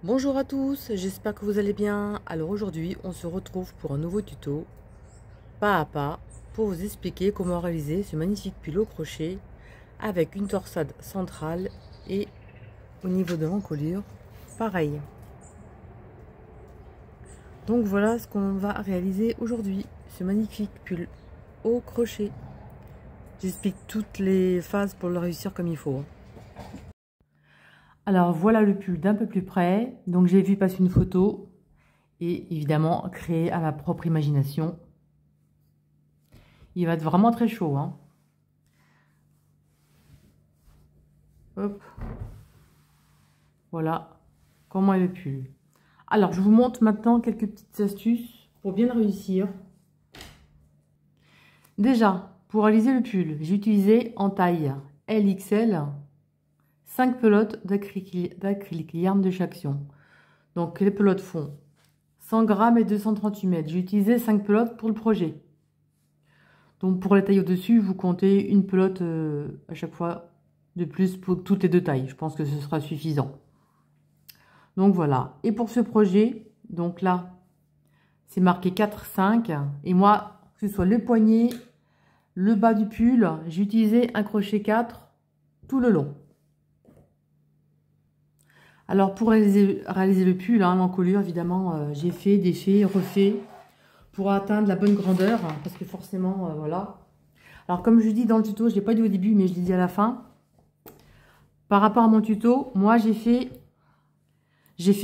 Bonjour à tous, j'espère que vous allez bien. Alors aujourd'hui, on se retrouve pour un nouveau tuto, pas à pas, pour vous expliquer comment réaliser ce magnifique pull au crochet avec une torsade centrale et au niveau de l'encolure, pareil. Donc voilà ce qu'on va réaliser aujourd'hui, ce magnifique pull au crochet. J'explique toutes les phases pour le réussir comme il faut. Alors voilà le pull d'un peu plus près. Donc j'ai vu passer une photo et évidemment créer à ma propre imagination. Il va être vraiment très chaud, hein. Hop. Voilà comment est le pull. Alors je vous montre maintenant quelques petites astuces pour bien le réussir. Déjà, pour réaliser le pull, j'ai utilisé en taille LXL 5 pelotes d'acrylique yarn de Chaction. Donc les pelotes font 100 grammes et 238 mètres. J'ai utilisé 5 pelotes pour le projet. Donc pour les tailles au-dessus, vous comptez une pelote à chaque fois de plus pour toutes les deux tailles. Je pense que ce sera suffisant. Donc voilà. Et pour ce projet, donc là, c'est marqué 4, 5. Et moi, que ce soit le poignet, le bas du pull, j'ai utilisé un crochet 4 tout le long. Alors pour réaliser le pull, hein, l'encolure, évidemment, j'ai fait, défait, refait pour atteindre la bonne grandeur. Parce que forcément, voilà. Alors comme je dis dans le tuto, je ne l'ai pas dit au début, mais je l'ai dit à la fin. Par rapport à mon tuto, moi j'ai fait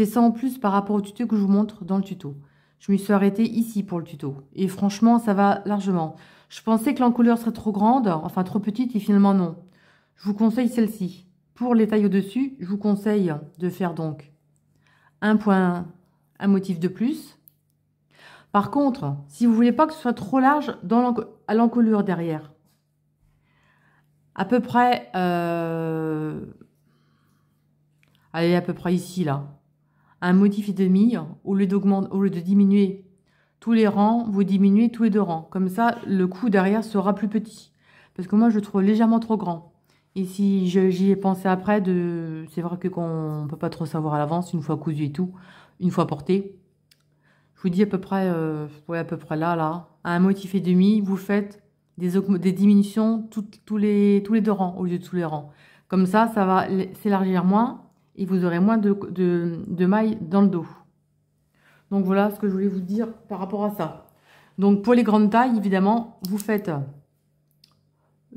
ça en plus par rapport au tuto que je vous montre dans le tuto. Je me suis arrêtée ici pour le tuto. Et franchement, ça va largement. Je pensais que l'encolure serait trop grande, enfin trop petite, et finalement non. Je vous conseille celle-ci. Pour les tailles au-dessus, je vous conseille de faire donc un motif de plus. Par contre, si vous voulez pas que ce soit trop large à l'encolure derrière, à peu près, allez, à peu près ici, là, un motif et demi, au lieu de diminuer tous les rangs, vous diminuez tous les deux rangs. Comme ça, le coup derrière sera plus petit. Parce que moi, je le trouve légèrement trop grand. Et si j'y ai pensé après, c'est vrai qu'on ne peut pas trop savoir à l'avance, une fois cousu et tout, une fois porté. Je vous dis à peu près, ouais, à peu près là, à un motif et demi, vous faites des diminutions tous les deux rangs, au lieu de tous les rangs. Comme ça va s'élargir moins et vous aurez moins de mailles dans le dos. Donc voilà ce que je voulais vous dire par rapport à ça. Donc pour les grandes tailles, évidemment,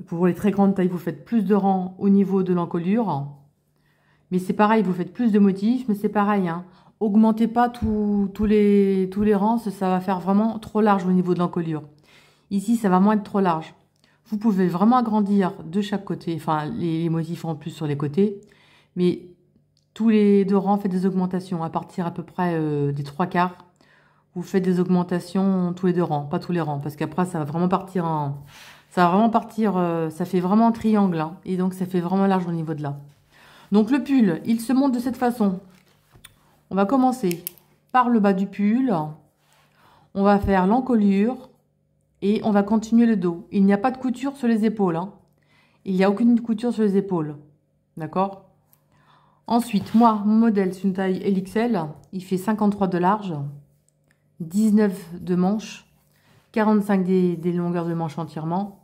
pour les très grandes tailles, vous faites plus de rangs au niveau de l'encolure. Mais c'est pareil, vous faites plus de motifs, mais c'est pareil, hein. Augmentez pas tous les rangs, ça va faire vraiment trop large au niveau de l'encolure. Ici, ça va moins être trop large. Vous pouvez vraiment agrandir de chaque côté, enfin les motifs en plus sur les côtés, mais tous les deux rangs, faites des augmentations à partir à peu près des 3/4. Vous faites des augmentations tous les deux rangs, pas tous les rangs, parce qu'après ça va vraiment partir ça fait vraiment un triangle, hein, et donc ça fait vraiment large au niveau de là. Donc le pull, il se monte de cette façon. On va commencer par le bas du pull. On va faire l'encolure et on va continuer le dos. Il n'y a pas de couture sur les épaules, hein. Il n'y a aucune couture sur les épaules. D'accord? Ensuite, moi, mon modèle, c'est une taille LXL. Il fait 53 de large, 19 de manche, 45 des longueurs de manche entièrement.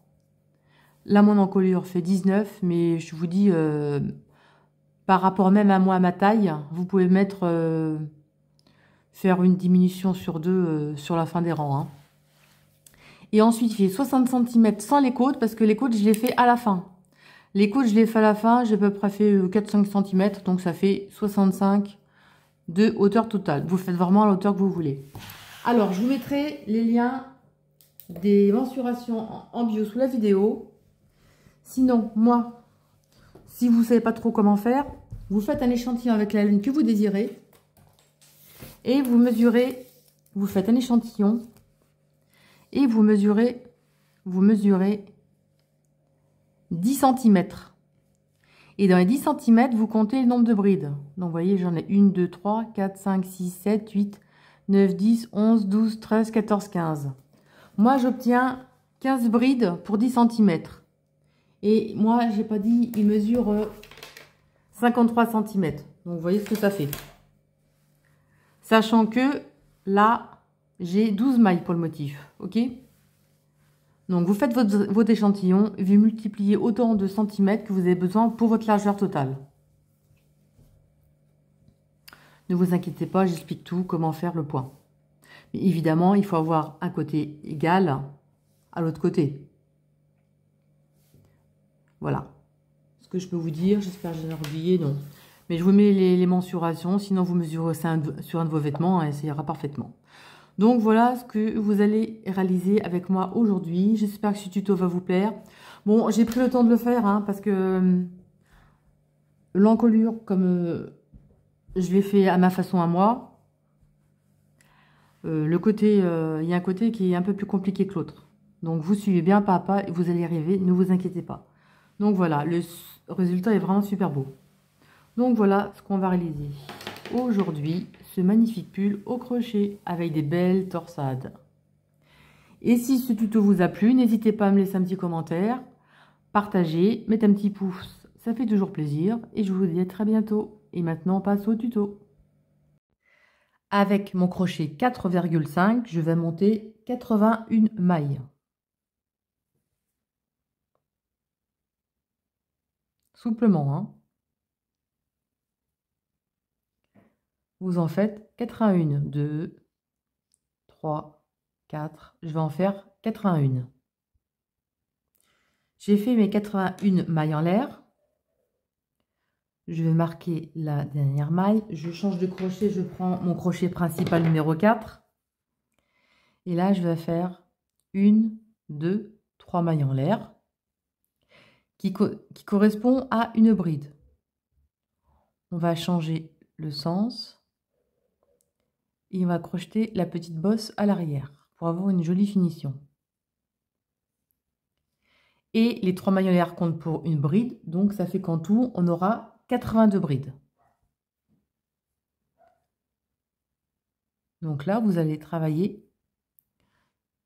Là, mon encolure fait 19, mais je vous dis... par rapport même à moi, à ma taille, vous pouvez faire une diminution sur 2 sur la fin des rangs, hein. Et ensuite, il fait 60 cm sans les côtes, parce que les côtes, je les fais à la fin. Les côtes, je les fais à la fin, j'ai à peu près fait 4-5 cm, donc ça fait 65 de hauteur totale. Vous faites vraiment à la hauteur que vous voulez. Alors, je vous mettrai les liens des mensurations en bio sous la vidéo. Sinon, moi... si vous ne savez pas trop comment faire, vous faites un échantillon avec la laine que vous désirez. Et vous mesurez, vous faites un échantillon. Et vous mesurez 10 cm. Et dans les 10 cm, vous comptez le nombre de brides. Donc vous voyez, j'en ai 1, 2, 3, 4, 5, 6, 7, 8, 9, 10, 11, 12, 13, 14, 15. Moi, j'obtiens 15 brides pour 10 cm. Et moi, j'ai pas dit, il mesure 53 cm. Donc, vous voyez ce que ça fait. Sachant que là, j'ai 12 mailles pour le motif, ok? Donc, vous faites votre échantillon et vous multipliez autant de centimètres que vous avez besoin pour votre largeur totale. Ne vous inquiétez pas, j'explique tout, comment faire le point. Mais évidemment, il faut avoir un côté égal à l'autre côté. Voilà. Ce que je peux vous dire, j'espère que je n'ai pas oublié, non. Mais je vous mets les mensurations, sinon vous mesurez ça sur un de vos vêtements et ça ira parfaitement. Donc voilà ce que vous allez réaliser avec moi aujourd'hui. J'espère que ce tuto va vous plaire. Bon, j'ai pris le temps de le faire hein, parce que l'encolure, comme je l'ai fait à ma façon à moi, il y a un côté qui est un peu plus compliqué que l'autre. Donc vous suivez bien pas à pas et vous allez y arriver, ne vous inquiétez pas. Donc voilà, le résultat est vraiment super beau. Donc voilà ce qu'on va réaliser aujourd'hui, ce magnifique pull au crochet avec des belles torsades. Et si ce tuto vous a plu, n'hésitez pas à me laisser un petit commentaire, partager, mettre un petit pouce, ça fait toujours plaisir. Et je vous dis à très bientôt. Et maintenant, on passe au tuto. Avec mon crochet 4,5, je vais monter 81 mailles. Souplement, hein. Vous en faites 81, 2, 3, 4. Je vais en faire 81. J'ai fait mes 81 mailles en l'air. Je vais marquer la dernière maille. Je change de crochet, je prends mon crochet principal numéro 4. Et là, je vais faire 1, 2, 3 mailles en l'air qui correspond à une bride. On va changer le sens et on va crocheter la petite bosse à l'arrière pour avoir une jolie finition. Et les 3 mailles en l'air comptent pour une bride, donc ça fait qu'en tout, on aura 82 brides. Donc là, vous allez travailler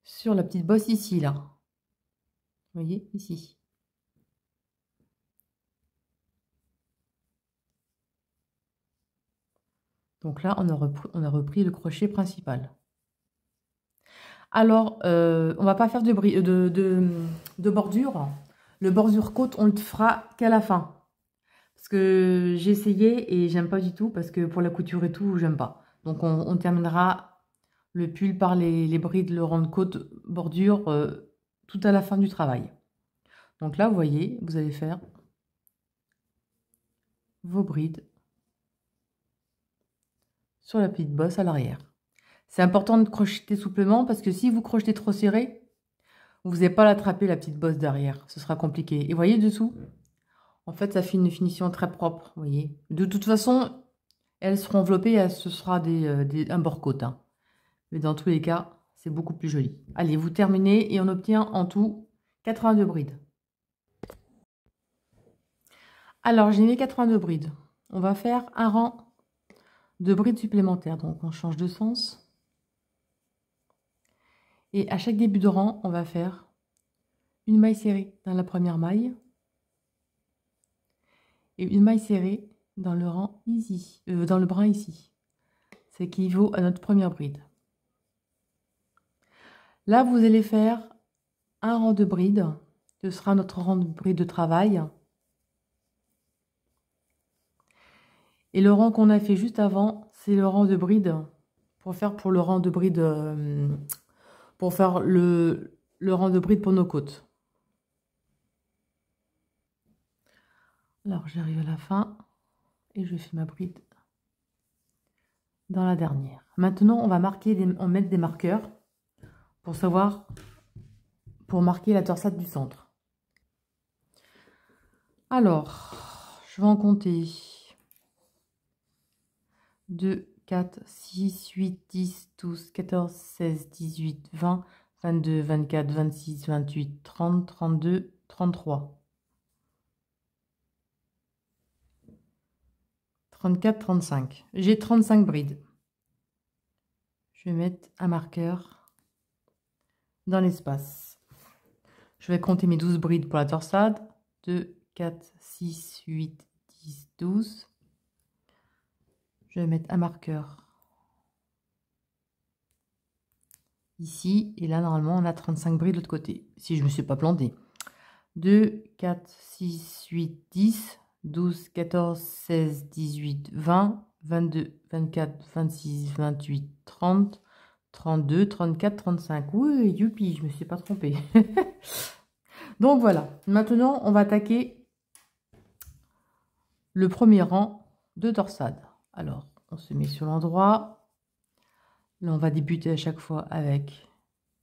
sur la petite bosse ici, là. Vous voyez, ici. Donc là, on a repris le crochet principal. Alors, on va pas faire de bordure. Le bordure côte, on le fera qu'à la fin. Parce que j'ai essayé et j'aime pas du tout. Parce que pour la couture et tout, j'aime pas. Donc, on terminera le pull par les brides, le rang de côte, bordure, tout à la fin du travail. Donc là, vous voyez, vous allez faire vos brides sur la petite bosse à l'arrière. C'est important de crocheter souplement parce que si vous crochetez trop serré, vous n'allez pas l'attraper la petite bosse derrière. Ce sera compliqué. Et vous voyez dessous, en fait, ça fait une finition très propre. Vous voyez. De toute façon, elles seront enveloppées, ce sera un bord-côte. Hein. Mais dans tous les cas, c'est beaucoup plus joli. Allez, vous terminez et on obtient en tout 82 brides. Alors, j'ai mis 82 brides. On va faire un rang de brides supplémentaires. Donc, on change de sens. Et à chaque début de rang, on va faire une maille serrée dans la première maille et une maille serrée dans le rang ici, dans le brin ici. Ça équivaut à notre première bride. Là, vous allez faire un rang de bride. Ce sera notre rang de bride de travail. Et le rang qu'on a fait juste avant, c'est le rang de bride pour le rang de bride, pour faire le rang de bride pour nos côtes. Alors, j'arrive à la fin et je fais ma bride dans la dernière. Maintenant, on va mettre des marqueurs pour savoir, pour marquer la torsade du centre. Alors, je vais en compter 2, 4, 6, 8, 10, 12, 14, 16, 18, 20, 22, 24, 26, 28, 30, 32, 33. 34, 35. J'ai 35 brides. Je vais mettre un marqueur dans l'espace. Je vais compter mes 12 brides pour la torsade. 2, 4, 6, 8, 10, 12. Je vais mettre un marqueur ici. Et là, normalement, on a 35 brides de l'autre côté, si je ne me suis pas plantée. 2, 4, 6, 8, 10, 12, 14, 16, 18, 20, 22, 24, 26, 28, 30, 32, 34, 35. Oui, youpi, je ne me suis pas trompée. Donc voilà, maintenant, on va attaquer le premier rang de torsade. Alors, on se met sur l'endroit. Là, on va débuter à chaque fois avec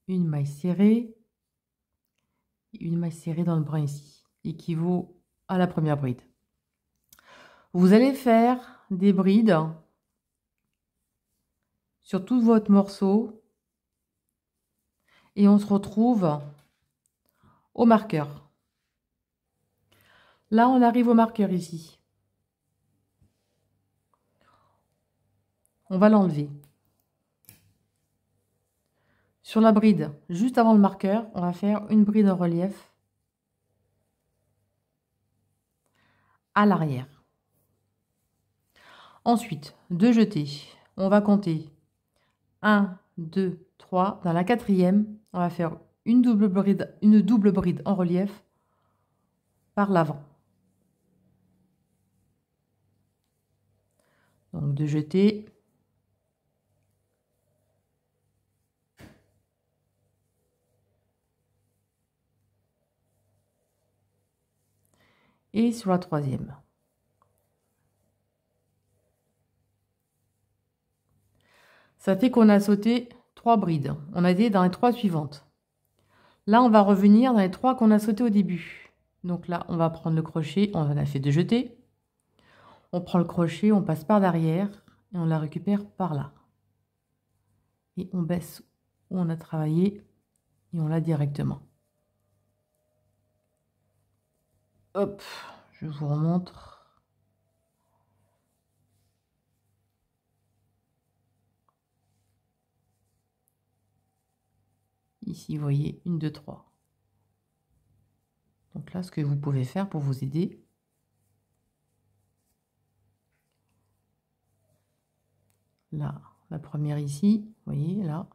une maille serrée. Une maille serrée dans le brin ici, équivaut à la première bride. Vous allez faire des brides sur tout votre morceau et on se retrouve au marqueur. Là, on arrive au marqueur ici. On va l'enlever. Sur la bride, juste avant le marqueur, on va faire une bride en relief à l'arrière. Ensuite, deux jetés. On va compter 1, 2, 3. Dans la quatrième, on va faire une double bride en relief par l'avant. Donc, deux jetés. Et sur la troisième. Ça fait qu'on a sauté 3 brides. On a été dans les 3 suivantes. Là, on va revenir dans les 3 qu'on a sauté au début. Donc là, on va prendre le crochet. On en a fait 2 jetés. On prend le crochet, on passe par derrière et on la récupère par là. Et on baisse où on a travaillé et on l'a directement. Hop, je vous remontre. Ici, vous voyez, 1, 2, 3. Donc là, ce que vous pouvez faire pour vous aider, là, la première ici, vous voyez, là.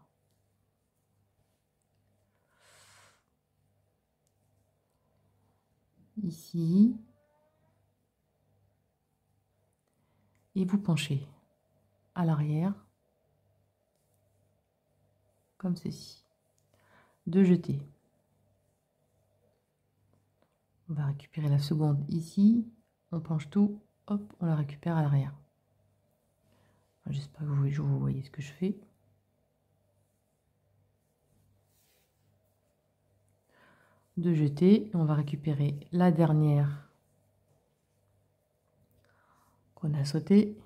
Ici. Et vous penchez à l'arrière, comme ceci. 2 jetés. On va récupérer la seconde ici. On penche tout. Hop, on la récupère à l'arrière. J'espère que vous voyez ce que je fais. Deux jetés. On va récupérer la dernière qu'on a sautée,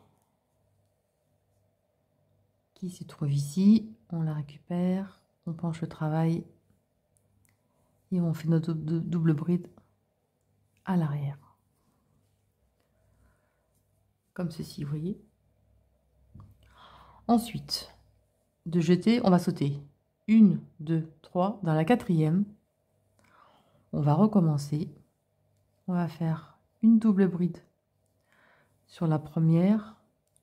qui se trouve ici. On la récupère. On penche le travail. Et on fait notre double bride à l'arrière. Comme ceci, vous voyez. Ensuite, de jeter, on va sauter 1, 2, 3. Dans la quatrième, on va recommencer. On va faire une double bride sur la première,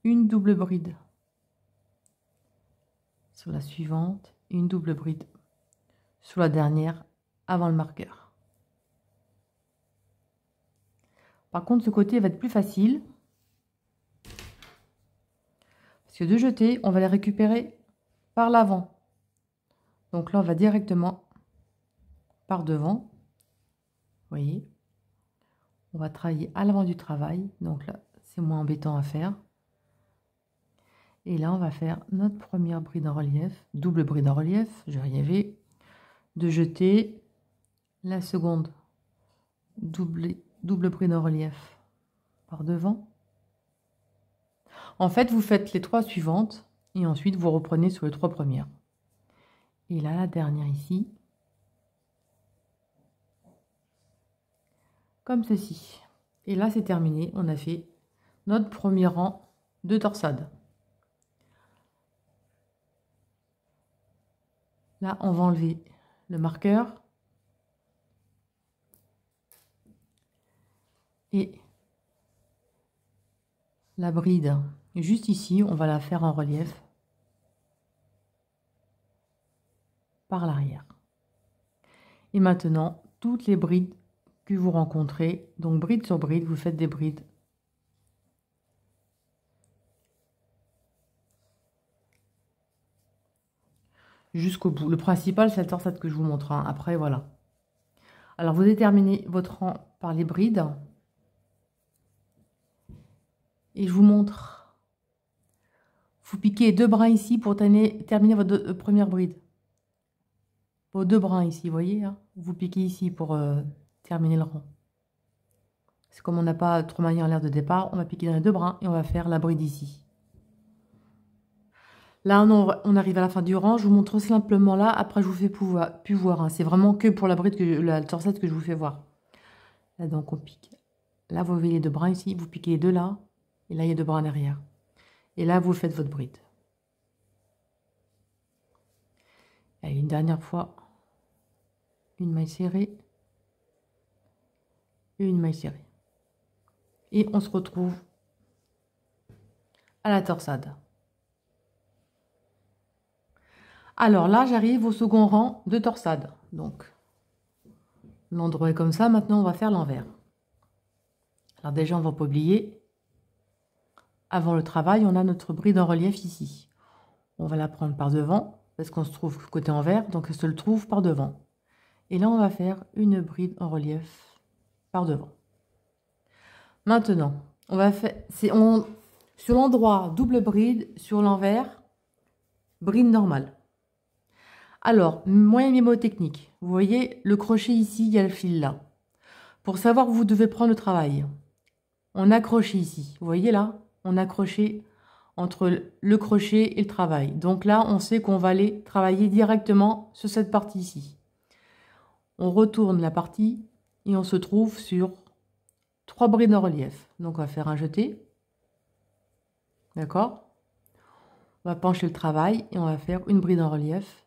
une double bride sur la suivante, une double bride sur la dernière avant le marqueur. Par contre, ce côté va être plus facile. Parce que deux jetés, on va les récupérer par l'avant. Donc là, on va directement par devant. Vous voyez, on va travailler à l'avant du travail. Donc là, c'est moins embêtant à faire. Et là, on va faire notre première bride en relief, double bride en relief, je vais y arriver. Deux jetés, la seconde, double bride en relief par devant. En fait, vous faites les 3 suivantes et ensuite vous reprenez sur les 3 premières. Et là, la dernière ici, comme ceci. Et là, c'est terminé. On a fait notre premier rang de torsade. Là, on va enlever le marqueur. Et la bride, juste ici, on va la faire en relief. par l'arrière. Et maintenant, toutes les brides que vous rencontrez, donc bride sur bride, vous faites des brides. Jusqu'au bout. Le principal, c'est la torsade que je vous montre, hein. Après, voilà. Alors, vous déterminez votre rang par les brides. Et je vous montre. Vous piquez 2 brins ici pour terminer votre première bride. Vos 2 brins ici, vous voyez, hein. Vous piquez ici pour terminer le rang. C'est comme on n'a pas trop maillé en l'air de départ, on va piquer dans les 2 brins et on va faire la bride ici. Là, on arrive à la fin du rang. Je vous montre simplement là. Après, je vous fais plus voir, hein. C'est vraiment que pour la bride, la torsade que je vous fais voir. Là, donc, on pique. Là, vous voyez les 2 brins ici. Vous piquez les 2 là. Et là, il y a 2 brins derrière. Et là, vous faites votre bride. Allez, une dernière fois. Une maille serrée. Et une maille serrée. Et on se retrouve à la torsade. Alors là, j'arrive au second rang de torsade. Donc, l'endroit est comme ça. Maintenant, on va faire l'envers. Alors déjà, on ne va pas oublier, avant le travail, on a notre bride en relief ici. On va la prendre par devant, parce qu'on se trouve côté envers, donc elle se le trouve par devant. Et là, on va faire une bride en relief par devant. Maintenant, on va faire, sur l'endroit, double bride, sur l'envers, bride normale. Alors, moyen mnémotechnique. Vous voyez, le crochet ici, il y a le fil là. Pour savoir où vous devez prendre le travail, on accroche ici. Vous voyez là, on accroché entre le crochet et le travail. Donc là, on sait qu'on va aller travailler directement sur cette partie ici. On retourne la partie et on se trouve sur 3 brides en relief. Donc, on va faire un jeté. D'accord? On va pencher le travail et on va faire une bride en relief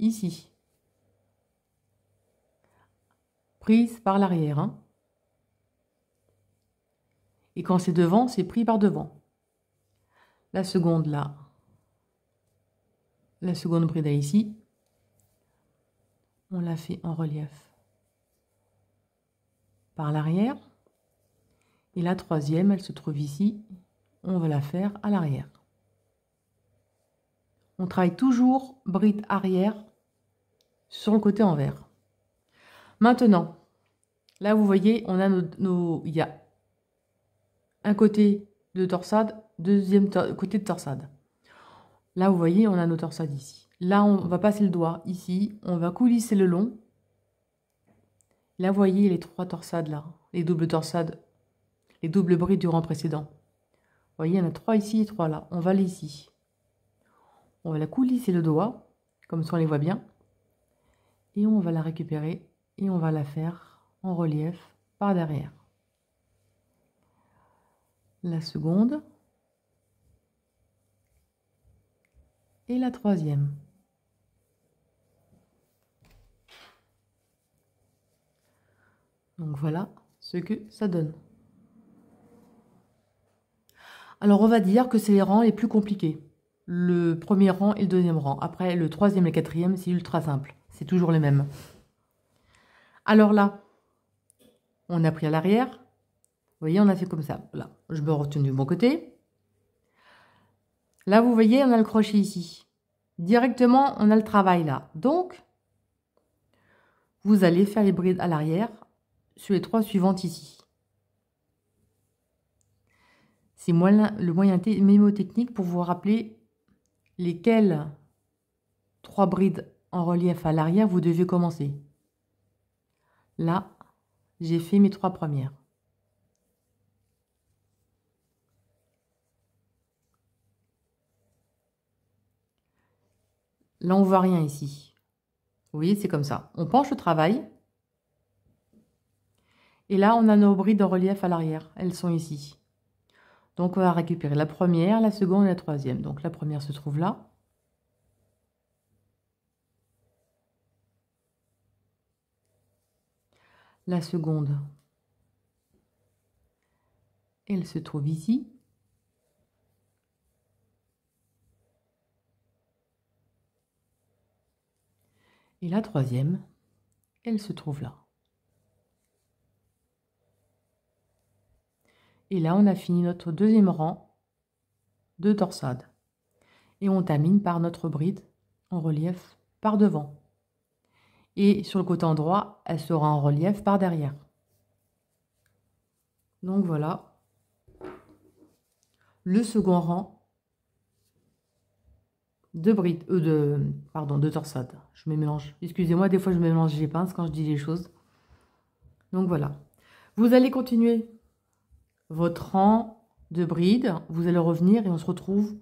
ici. Prise par l'arrière, hein. Et quand c'est devant, c'est pris par devant. La seconde là. La seconde bride est ici. On la fait en relief par l'arrière. Et la troisième, elle se trouve ici. On va la faire à l'arrière. On travaille toujours bride arrière sur le côté envers. Maintenant, là vous voyez, on a il y a un côté de torsade, deuxième côté de torsade. Là vous voyez, on a nos torsades ici. Là on va passer le doigt ici, on va coulisser le long. Là vous voyez les 3 torsades là, les doubles torsades, les doubles brides du rang précédent. Vous voyez, il y en a 3 ici et 3 là. On va aller ici. On va la coulisser le doigt, comme ça on les voit bien. Et on va la récupérer et on va la faire en relief par derrière. La seconde. Et la troisième. Donc voilà ce que ça donne. Alors on va dire que c'est les rangs les plus compliqués. Le premier rang et le deuxième rang. Après le troisième et le quatrième, c'est ultra simple. C'est toujours les mêmes. Alors là, on a pris à l'arrière. Vous voyez, on a fait comme ça. Là, je me retourne du bon côté. Là, vous voyez, on a le crochet ici. Directement, on a le travail là. Donc, vous allez faire les brides à l'arrière sur les 3 suivantes ici. C'est le moyen mnémotechnique pour vous rappeler lesquelles 3 brides en relief à l'arrière vous devez commencer. Là, j'ai fait mes 3 premières. Là, on voit rien ici. Vous voyez, c'est comme ça. On penche le travail. Et là, on a nos brides en relief à l'arrière. Elles sont ici. Donc, on va récupérer la première, la seconde et la troisième. Donc, la première se trouve là. La seconde, elle se trouve ici. Et la troisième, elle se trouve là. Et là, on a fini notre deuxième rang de torsade. Et on termine par notre bride en relief par devant. Et sur le côté endroit, elle sera en relief par derrière. Donc voilà le second rang de bride, de torsade. Je me mélange. Excusez-moi, des fois je me mélange les pinces quand je dis les choses. Donc voilà. Vous allez continuer votre rang de bride. Vous allez revenir et on se retrouve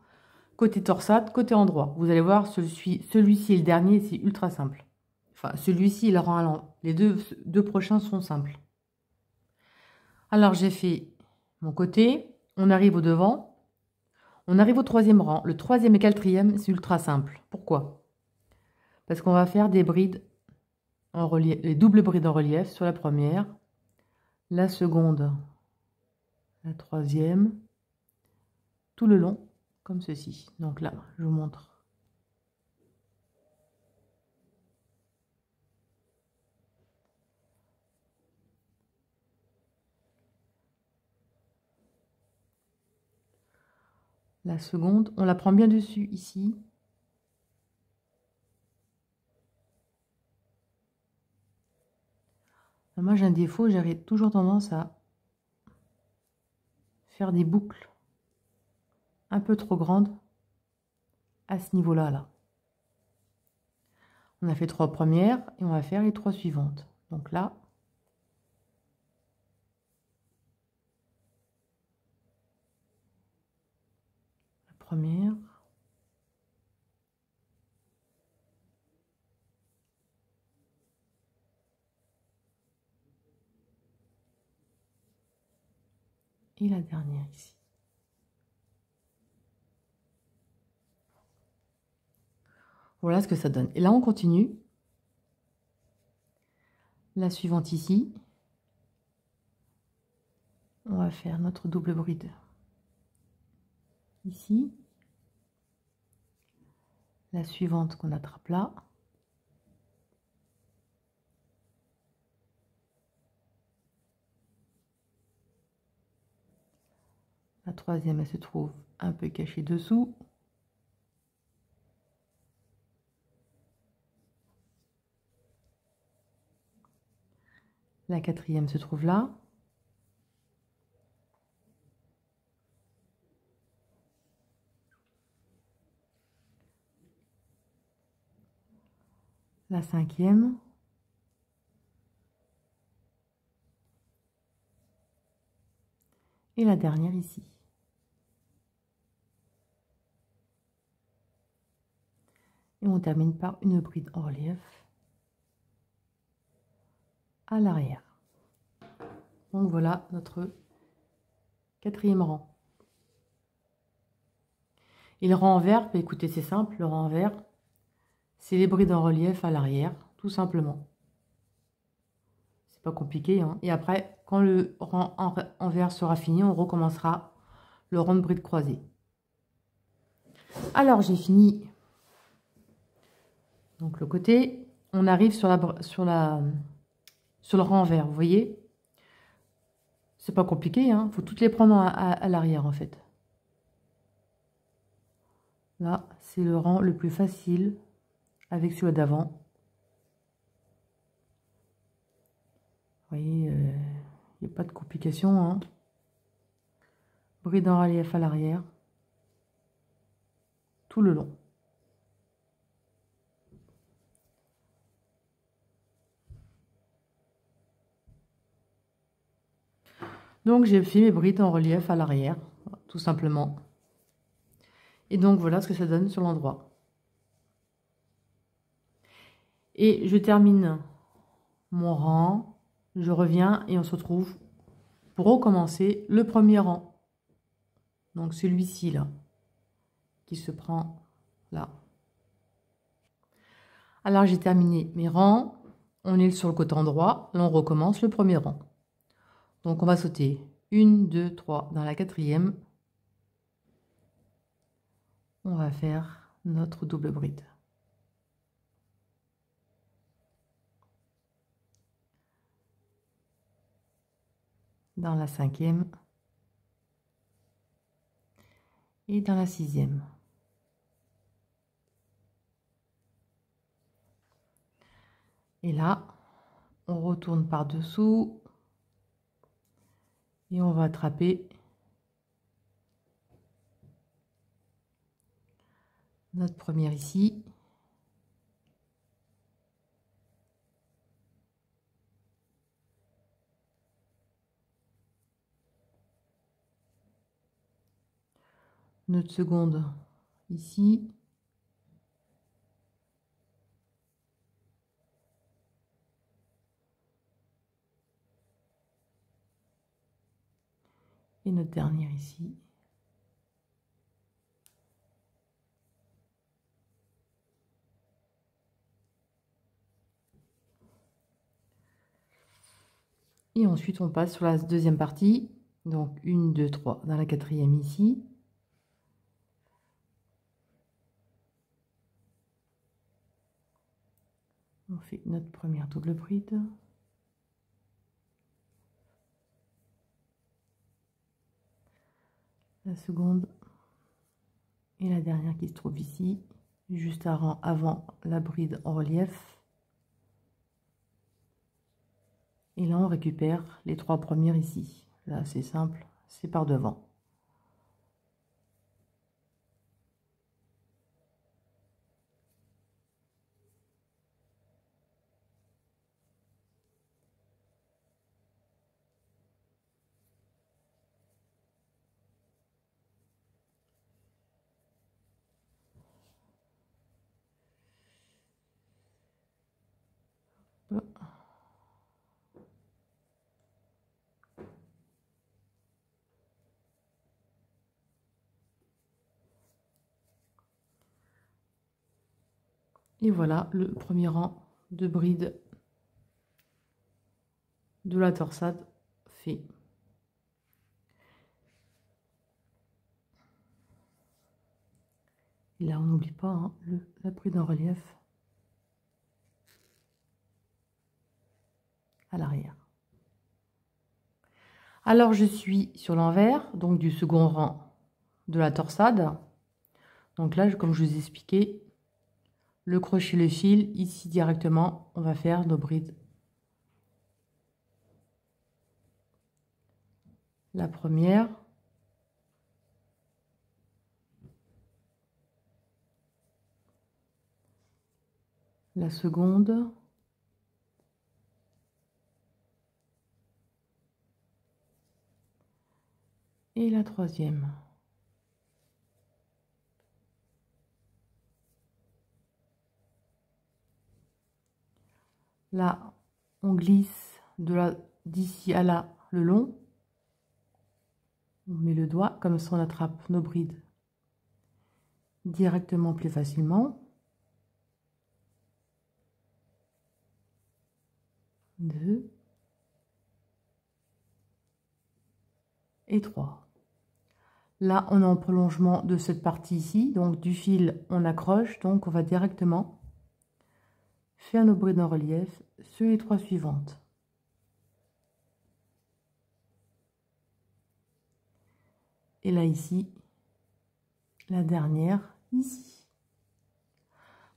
côté torsade, côté endroit. Vous allez voir, celui-ci est le dernier, c'est ultra simple. Enfin, celui-ci, il rend allant. Les deux prochains sont simples. Alors, j'ai fait mon côté. On arrive au devant. On arrive au troisième rang. Le troisième et quatrième, c'est ultra simple. Pourquoi? Parce qu'on va faire des brides en relief, les doubles brides en relief sur la première, la seconde, la troisième, tout le long, comme ceci. Donc là, je vous montre. La seconde, on la prend bien dessus, ici. Moi, j'ai un défaut, j'ai toujours tendance à faire des boucles un peu trop grandes à ce niveau-là, là. On a fait 3 premières et on va faire les 3 suivantes. Donc là, la première. Et la dernière ici. Voilà ce que ça donne. Et là, on continue. La suivante ici. On va faire notre double bride. Ici. La suivante qu'on attrape là. La troisième, elle se trouve un peu cachée dessous. La quatrième se trouve là. La cinquième. Et la dernière ici. Et on termine par une bride en relief à l'arrière. Donc voilà notre quatrième rang. Et le rang en vert, bah écoutez, c'est simple, le rang en vert, c'est les brides en relief à l'arrière, tout simplement. C'est pas compliqué, hein. Et après, quand le rang en vert sera fini, on recommencera le rang de bride croisée. Alors, j'ai fini donc le côté. On arrive sur le rang en vert, vous voyez? C'est pas compliqué, hein. Faut toutes les prendre à l'arrière, en fait. Là, c'est le rang le plus facile avec celui d'avant. Vous voyez, il n'y a pas de complication, hein. Bride en relief à l'arrière, tout le long. Donc, j'ai fait mes brides en relief à l'arrière, tout simplement. Et donc, voilà ce que ça donne sur l'endroit. Et je termine mon rang, je reviens et on se retrouve pour recommencer le premier rang. Donc, celui-ci, là, qui se prend là. Alors, j'ai terminé mes rangs. On est sur le côté endroit. Là, on recommence le premier rang. Donc, on va sauter 1, 2, 3 dans la quatrième. On va faire notre double bride. dans la 5e et dans la 6e. Et là, on retourne par-dessous et on va attraper notre première ici. Notre seconde ici. Et notre dernière ici. Et ensuite, on passe sur la deuxième partie. Donc, 1, 2, 3 dans la 4e ici. On fait notre première double bride. La seconde et la dernière qui se trouve ici, juste avant la bride en relief. Et là, on récupère les 3 premières ici. Là, c'est simple, c'est par devant. Et voilà le premier rang de bride de la torsade fait. Et là, on n'oublie pas hein, la bride en relief à l'arrière. Alors, je suis sur l'envers, donc du second rang de la torsade. Donc là, comme je vous ai expliqué, le crochet, le fil, ici directement, on va faire nos brides. La première. La seconde. Et la troisième. Là, on glisse d'ici à là le long. On met le doigt, comme ça on attrape nos brides directement plus facilement. 2 et 3. Là, on est en prolongement de cette partie ici, donc du fil, on accroche, donc on va directement faire nos brides en relief sur les 3 suivantes. Et là, ici, la dernière, ici.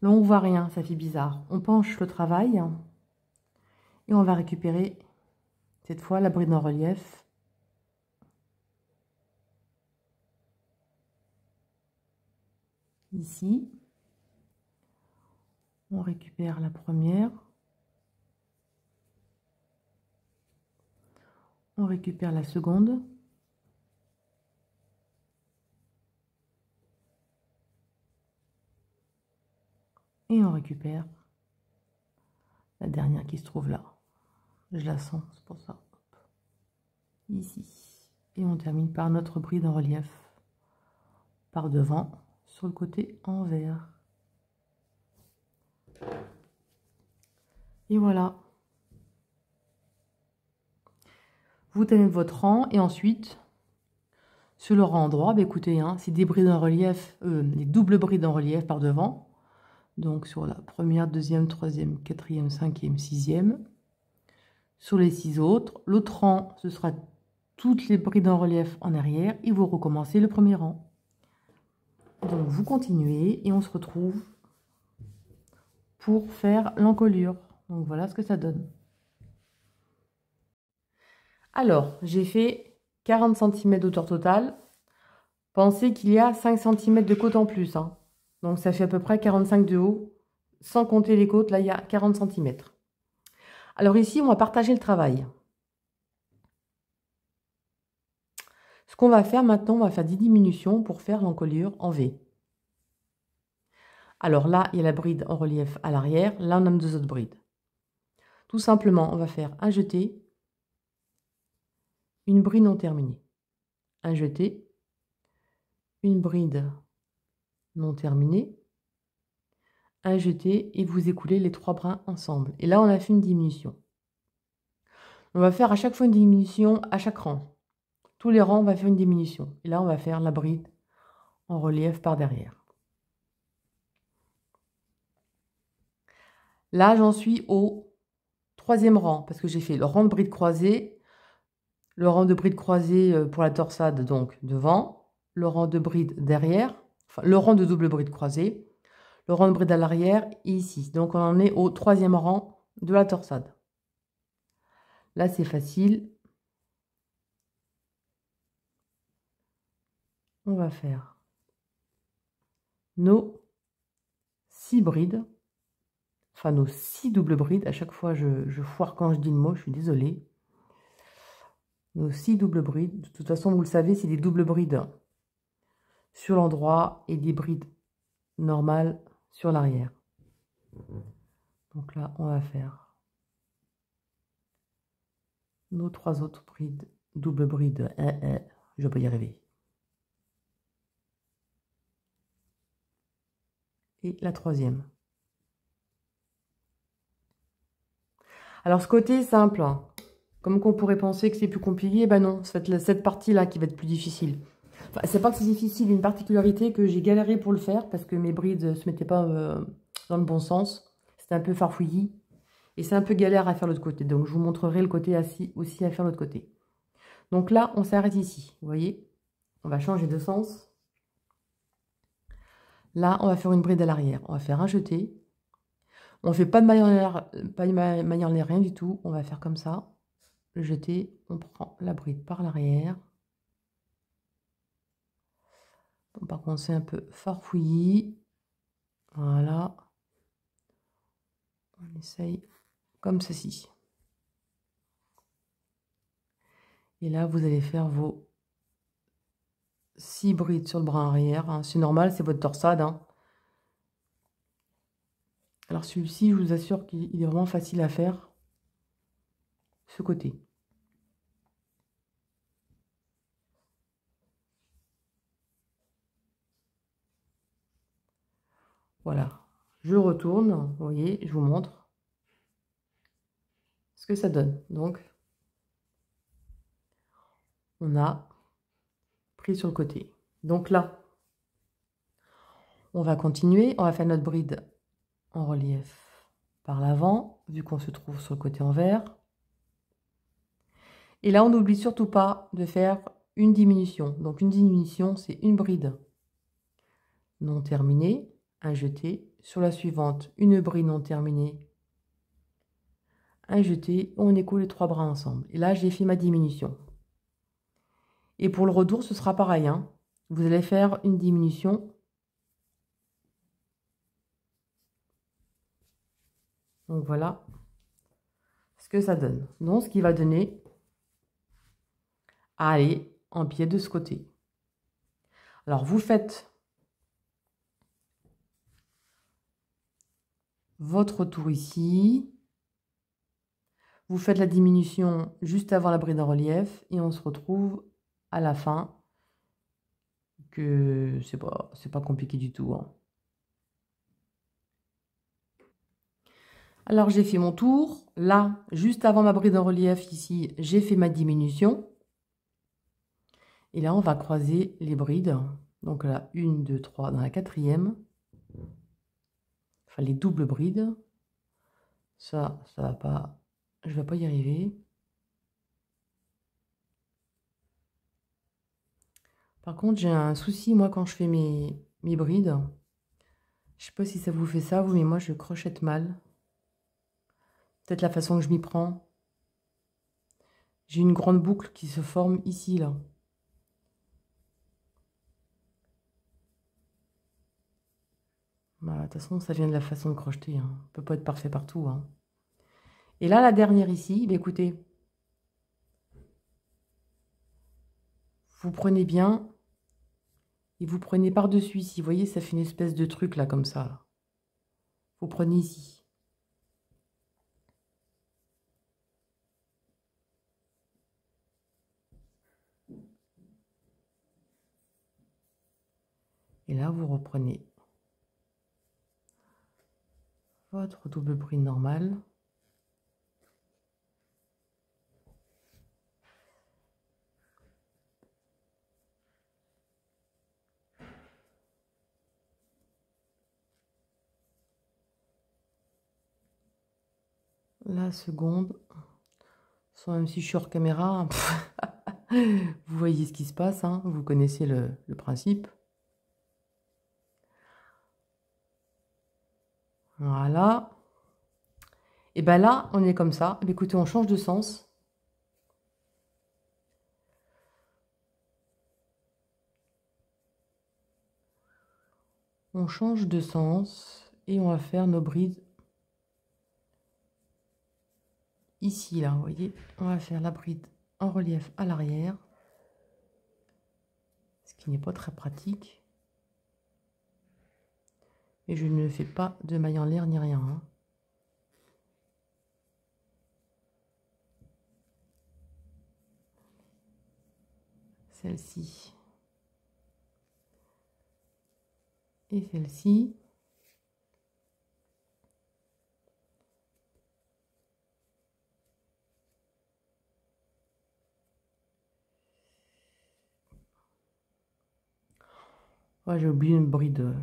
Là, on voit rien, ça fait bizarre. On penche le travail et on va récupérer, cette fois, la bride en relief. Ici, on récupère la première. On récupère la seconde. Et on récupère la dernière qui se trouve là. Je la sens, c'est pour ça. Hop. Ici. Et on termine par notre bride en relief. Par devant, sur le côté envers. Et voilà. Vous tenez votre rang et ensuite, sur le rang droit, bah écoutez, hein, c'est des brides en relief, les doubles brides en relief par devant. Donc sur la première, deuxième, troisième, quatrième, cinquième, sixième. Sur les 6 autres, l'autre rang, ce sera toutes les brides en relief en arrière et vous recommencez le premier rang. Donc vous continuez et on se retrouve pour faire l'encolure. Donc voilà ce que ça donne. Alors, j'ai fait 40 cm d'auteur totale. Pensez qu'il y a 5 cm de côte en plus, hein. Donc ça fait à peu près 45 de haut. Sans compter les côtes, là il y a 40 cm. Alors ici, on va partager le travail. Ce qu'on va faire maintenant, on va faire des diminutions pour faire l'encolure en V. Alors là, il y a la bride en relief à l'arrière. Là, on a 2 autres brides. Tout simplement, on va faire un jeté, une bride non terminée. Un jeté, une bride non terminée, un jeté et vous écoulez les 3 brins ensemble. Et là, on a fait une diminution. On va faire à chaque fois une diminution à chaque rang. Tous les rangs, on va faire une diminution. Et là, on va faire la bride en relief par derrière. Là, j'en suis au 3e rang parce que j'ai fait le rang de bride croisée, le rang de bride croisée pour la torsade, donc devant, le rang de bride derrière, enfin le rang de double bride croisée, le rang de bride à l'arrière et ici. Donc, on en est au 3e rang de la torsade. Là, c'est facile. On va faire nos 6 brides, enfin nos 6 doubles brides. À chaque fois, je foire quand je dis le mot, je suis désolée. Nos 6 doubles brides. De toute façon, vous le savez, c'est des doubles brides sur l'endroit et des brides normales sur l'arrière. Donc là, on va faire nos 3 autres brides, double bride. Je vais pas y arriver. Et la 3e. Alors, ce côté simple, hein, comme qu'on pourrait penser que c'est plus compliqué, ben non, c'est cette partie-là qui va être plus difficile. Enfin, c'est pas que c'est difficile, une particularité que j'ai galéré pour le faire parce que mes brides ne se mettaient pas dans le bon sens. C'était un peu farfouillis et c'est un peu galère à faire l'autre côté. Donc, je vous montrerai le côté aussi à faire l'autre côté. Donc là, on s'arrête ici, vous voyez. On va changer de sens. Là, on va faire une bride à l'arrière. On va faire un jeté. On ne fait pas de maille en l'air, pas de maille en l'air, rien du tout. On va faire comme ça. Le jeté, on prend la bride par l'arrière. Bon, par contre, c'est un peu farfouillis. Voilà. On essaye comme ceci. Et là, vous allez faire vos 6 brides sur le bras arrière, hein. C'est normal, c'est votre torsade, hein. Alors celui-ci, je vous assure qu'il est vraiment facile à faire. Ce côté. Voilà. Je retourne, vous voyez, je vous montre ce que ça donne. Donc, on a pris sur le côté. Donc là, on va continuer. On va faire notre bride en relief par l'avant, vu qu'on se trouve sur le côté envers. Et là, on n'oublie surtout pas de faire une diminution. Donc, une diminution, c'est une bride non terminée, un jeté. Sur la suivante, une bride non terminée, un jeté. On écoule les 3 bras ensemble. Et là, j'ai fait ma diminution. Et pour le retour, ce sera pareil, hein. Vous allez faire une diminution. Donc, voilà ce que ça donne. Donc, ce qui va donner à aller en pied de ce côté. Alors, vous faites votre tour ici. Vous faites la diminution juste avant la bride en relief et on se retrouve à la fin. Que c'est pas compliqué du tout, hein. Alors, j'ai fait mon tour. Là, juste avant ma bride en relief, ici, j'ai fait ma diminution. Et là, on va croiser les brides. Donc là, 1, 2, 3 dans la 4e. Enfin, les doubles brides. Ça va pas. Je vais pas y arriver. Par contre, j'ai un souci, moi, quand je fais mes brides. Je sais pas si ça vous fait ça, vous, mais moi, je crochette mal. Peut-être la façon que je m'y prends. J'ai une grande boucle qui se forme ici, là. Bah, de toute façon, ça vient de la façon de crocheter. Hein. On peut pas être parfait partout. Hein. Et là, la dernière ici, bah, écoutez, vous prenez bien et vous prenez par-dessus ici. Vous voyez, ça fait une espèce de truc là, comme ça. Là. Vous prenez ici. Et là, vous reprenez votre double bride normale. La seconde. Même si je suis hors caméra, vous voyez ce qui se passe, hein, vous connaissez le principe. Voilà. Et bien là, on est comme ça. Écoutez, on change de sens. On change de sens et on va faire nos brides ici, là, vous voyez. On va faire la bride en relief à l'arrière. Ce qui n'est pas très pratique. Et je ne fais pas de maille en l'air ni rien. Hein. Celle-ci. Et celle-ci. Ouais, j'ai oublié une bride.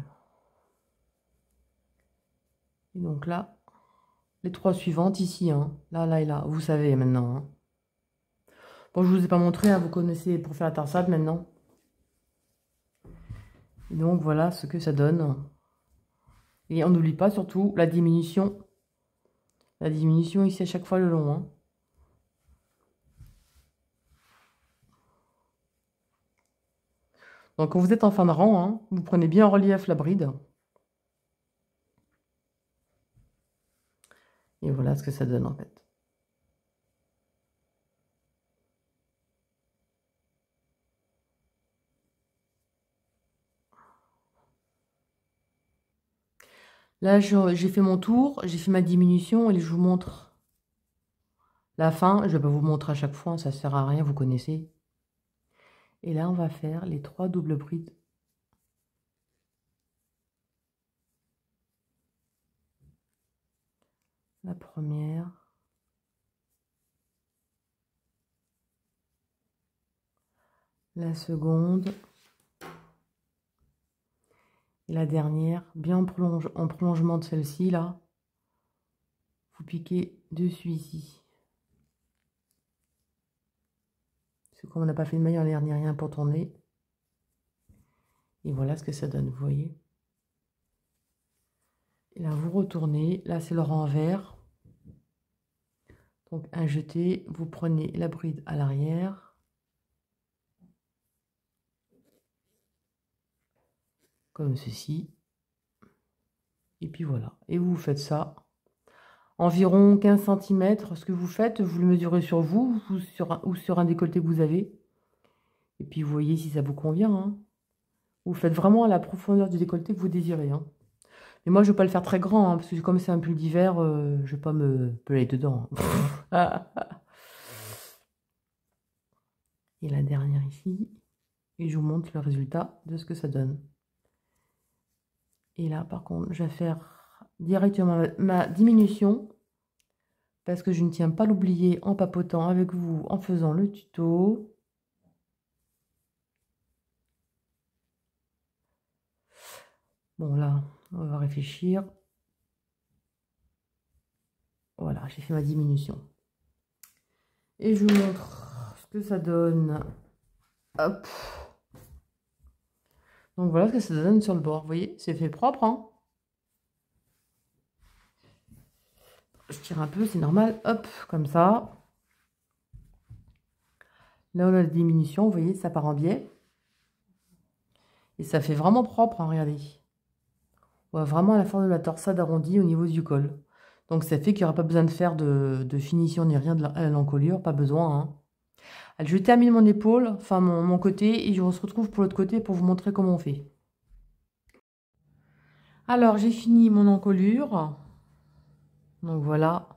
Et donc là, les trois suivantes ici, hein. Là, là et là. Vous savez maintenant. Hein. Bon, je ne vous ai pas montré, hein, vous connaissez pour faire la tarsade maintenant. Et donc voilà ce que ça donne. Et on n'oublie pas surtout la diminution. La diminution ici à chaque fois le long. Hein. Donc quand vous êtes en fin de rang, hein, vous prenez bien en relief la bride. Et voilà ce que ça donne en fait. Là, j'ai fait mon tour, j'ai fait ma diminution et je vous montre la fin. Je ne vais pas vous montrer à chaque fois, ça ne sert à rien, vous connaissez. Et là, on va faire les trois doubles brides. La première. La seconde. Et la dernière, bien en prolongement de celle-ci, là. Vous piquez dessus ici. Parce que comme on n'a pas fait de maille en l'air ni rien pour tourner. Et voilà ce que ça donne, vous voyez. Et là, vous retournez. Là, c'est le renvers. Donc, un jeté. Vous prenez la bride à l'arrière. Comme ceci. Et puis voilà. Et vous faites ça. Environ 15 cm. Ce que vous faites, vous le mesurez sur vous ou sur un décolleté que vous avez. Et puis, vous voyez si ça vous convient. Hein. Vous faites vraiment à la profondeur du décolleté que vous désirez. Hein. Mais moi, je ne vais pas le faire très grand, hein, parce que comme c'est un pull d'hiver, je ne vais pas me peler dedans. Hein. Et la dernière ici. Et je vous montre le résultat de ce que ça donne. Et là, par contre, je vais faire directement ma diminution. Parce que je ne tiens pas à l'oublier en papotant avec vous, en faisant le tuto. Bon, là, on va réfléchir. Voilà, j'ai fait ma diminution. Et je vous montre ce que ça donne. Hop. Donc voilà ce que ça donne sur le bord. Vous voyez, c'est fait propre, hein. Je tire un peu, c'est normal. Hop, comme ça. Là, on a la diminution, vous voyez, ça part en biais. Et ça fait vraiment propre, hein, regardez. On voit vraiment la forme de la torsade arrondie au niveau du col. Donc ça fait qu'il n'y aura pas besoin de faire de finition ni rien à l'encolure, pas besoin, hein. Alors, je termine mon épaule, enfin mon côté, et on se retrouve pour l'autre côté pour vous montrer comment on fait. Alors j'ai fini mon encolure. Donc voilà.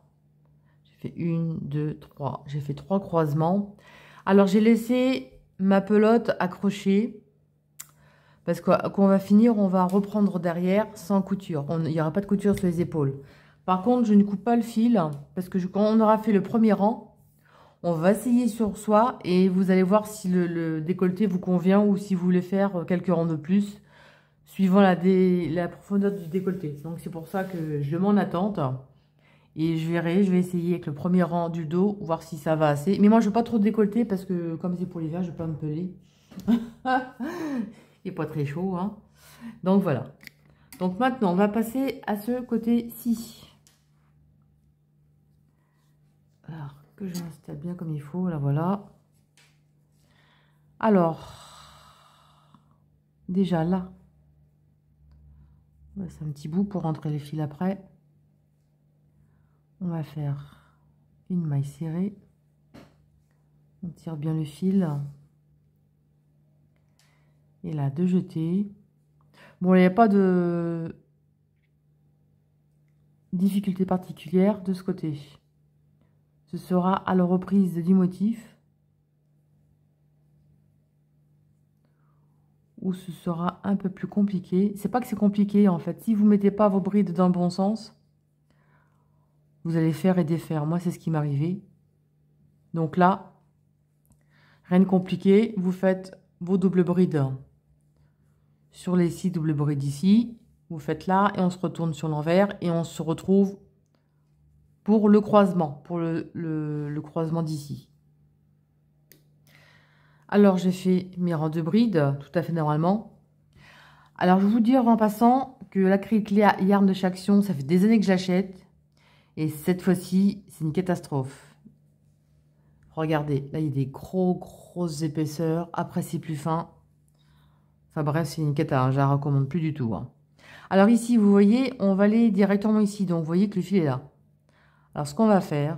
J'ai fait 1, 2, 3. J'ai fait 3 croisements. Alors j'ai laissé ma pelote accrochée. Parce que quand on va finir, on va reprendre derrière sans couture. Il n'y aura pas de couture sur les épaules. Par contre, je ne coupe pas le fil. Parce que quand on aura fait le premier rang, on va essayer sur soi. Et vous allez voir si le décolleté vous convient ou si vous voulez faire quelques rangs de plus. Suivant la profondeur du décolleté. Donc c'est pour ça que je le mets en attente. Et je vais essayer avec le premier rang du dos, voir si ça va assez. Mais moi, je ne veux pas trop décolleter parce que comme c'est pour l'hiver, je ne vais pas me peler. Il n'est pas très chaud, hein. Donc voilà. Donc maintenant, on va passer à ce côté-ci. Alors, que je m'installe bien comme il faut, là voilà. Alors, déjà là, on laisse un petit bout pour rentrer les fils après. On va faire une maille serrée. On tire bien le fil. Et là, 2 jetés. Bon, il n'y a pas de difficulté particulière de ce côté. Ce sera à la reprise du motif. Où ce sera un peu plus compliqué. C'est pas que c'est compliqué en fait. Si vous ne mettez pas vos brides dans le bon sens, vous allez faire et défaire. Moi, c'est ce qui m'est arrivé. Donc là, rien de compliqué. Vous faites vos doubles brides sur les 6 doubles brides ici. Vous faites là et on se retourne sur l'envers et on se retrouve pour le croisement, pour le croisement d'ici. Alors, j'ai fait mes rangs de brides, tout à fait normalement. Alors, je vais vous dire en passant que l'acrylique yarn de Chaction, ça fait des années que j'achète. Et cette fois-ci, c'est une catastrophe. Regardez, là, il y a des grosses épaisseurs. Après, c'est plus fin. Enfin bref, c'est une cata, hein, je la recommande plus du tout, hein. Alors ici, vous voyez, on va aller directement ici. Donc, vous voyez que le fil est là. Alors, ce qu'on va faire,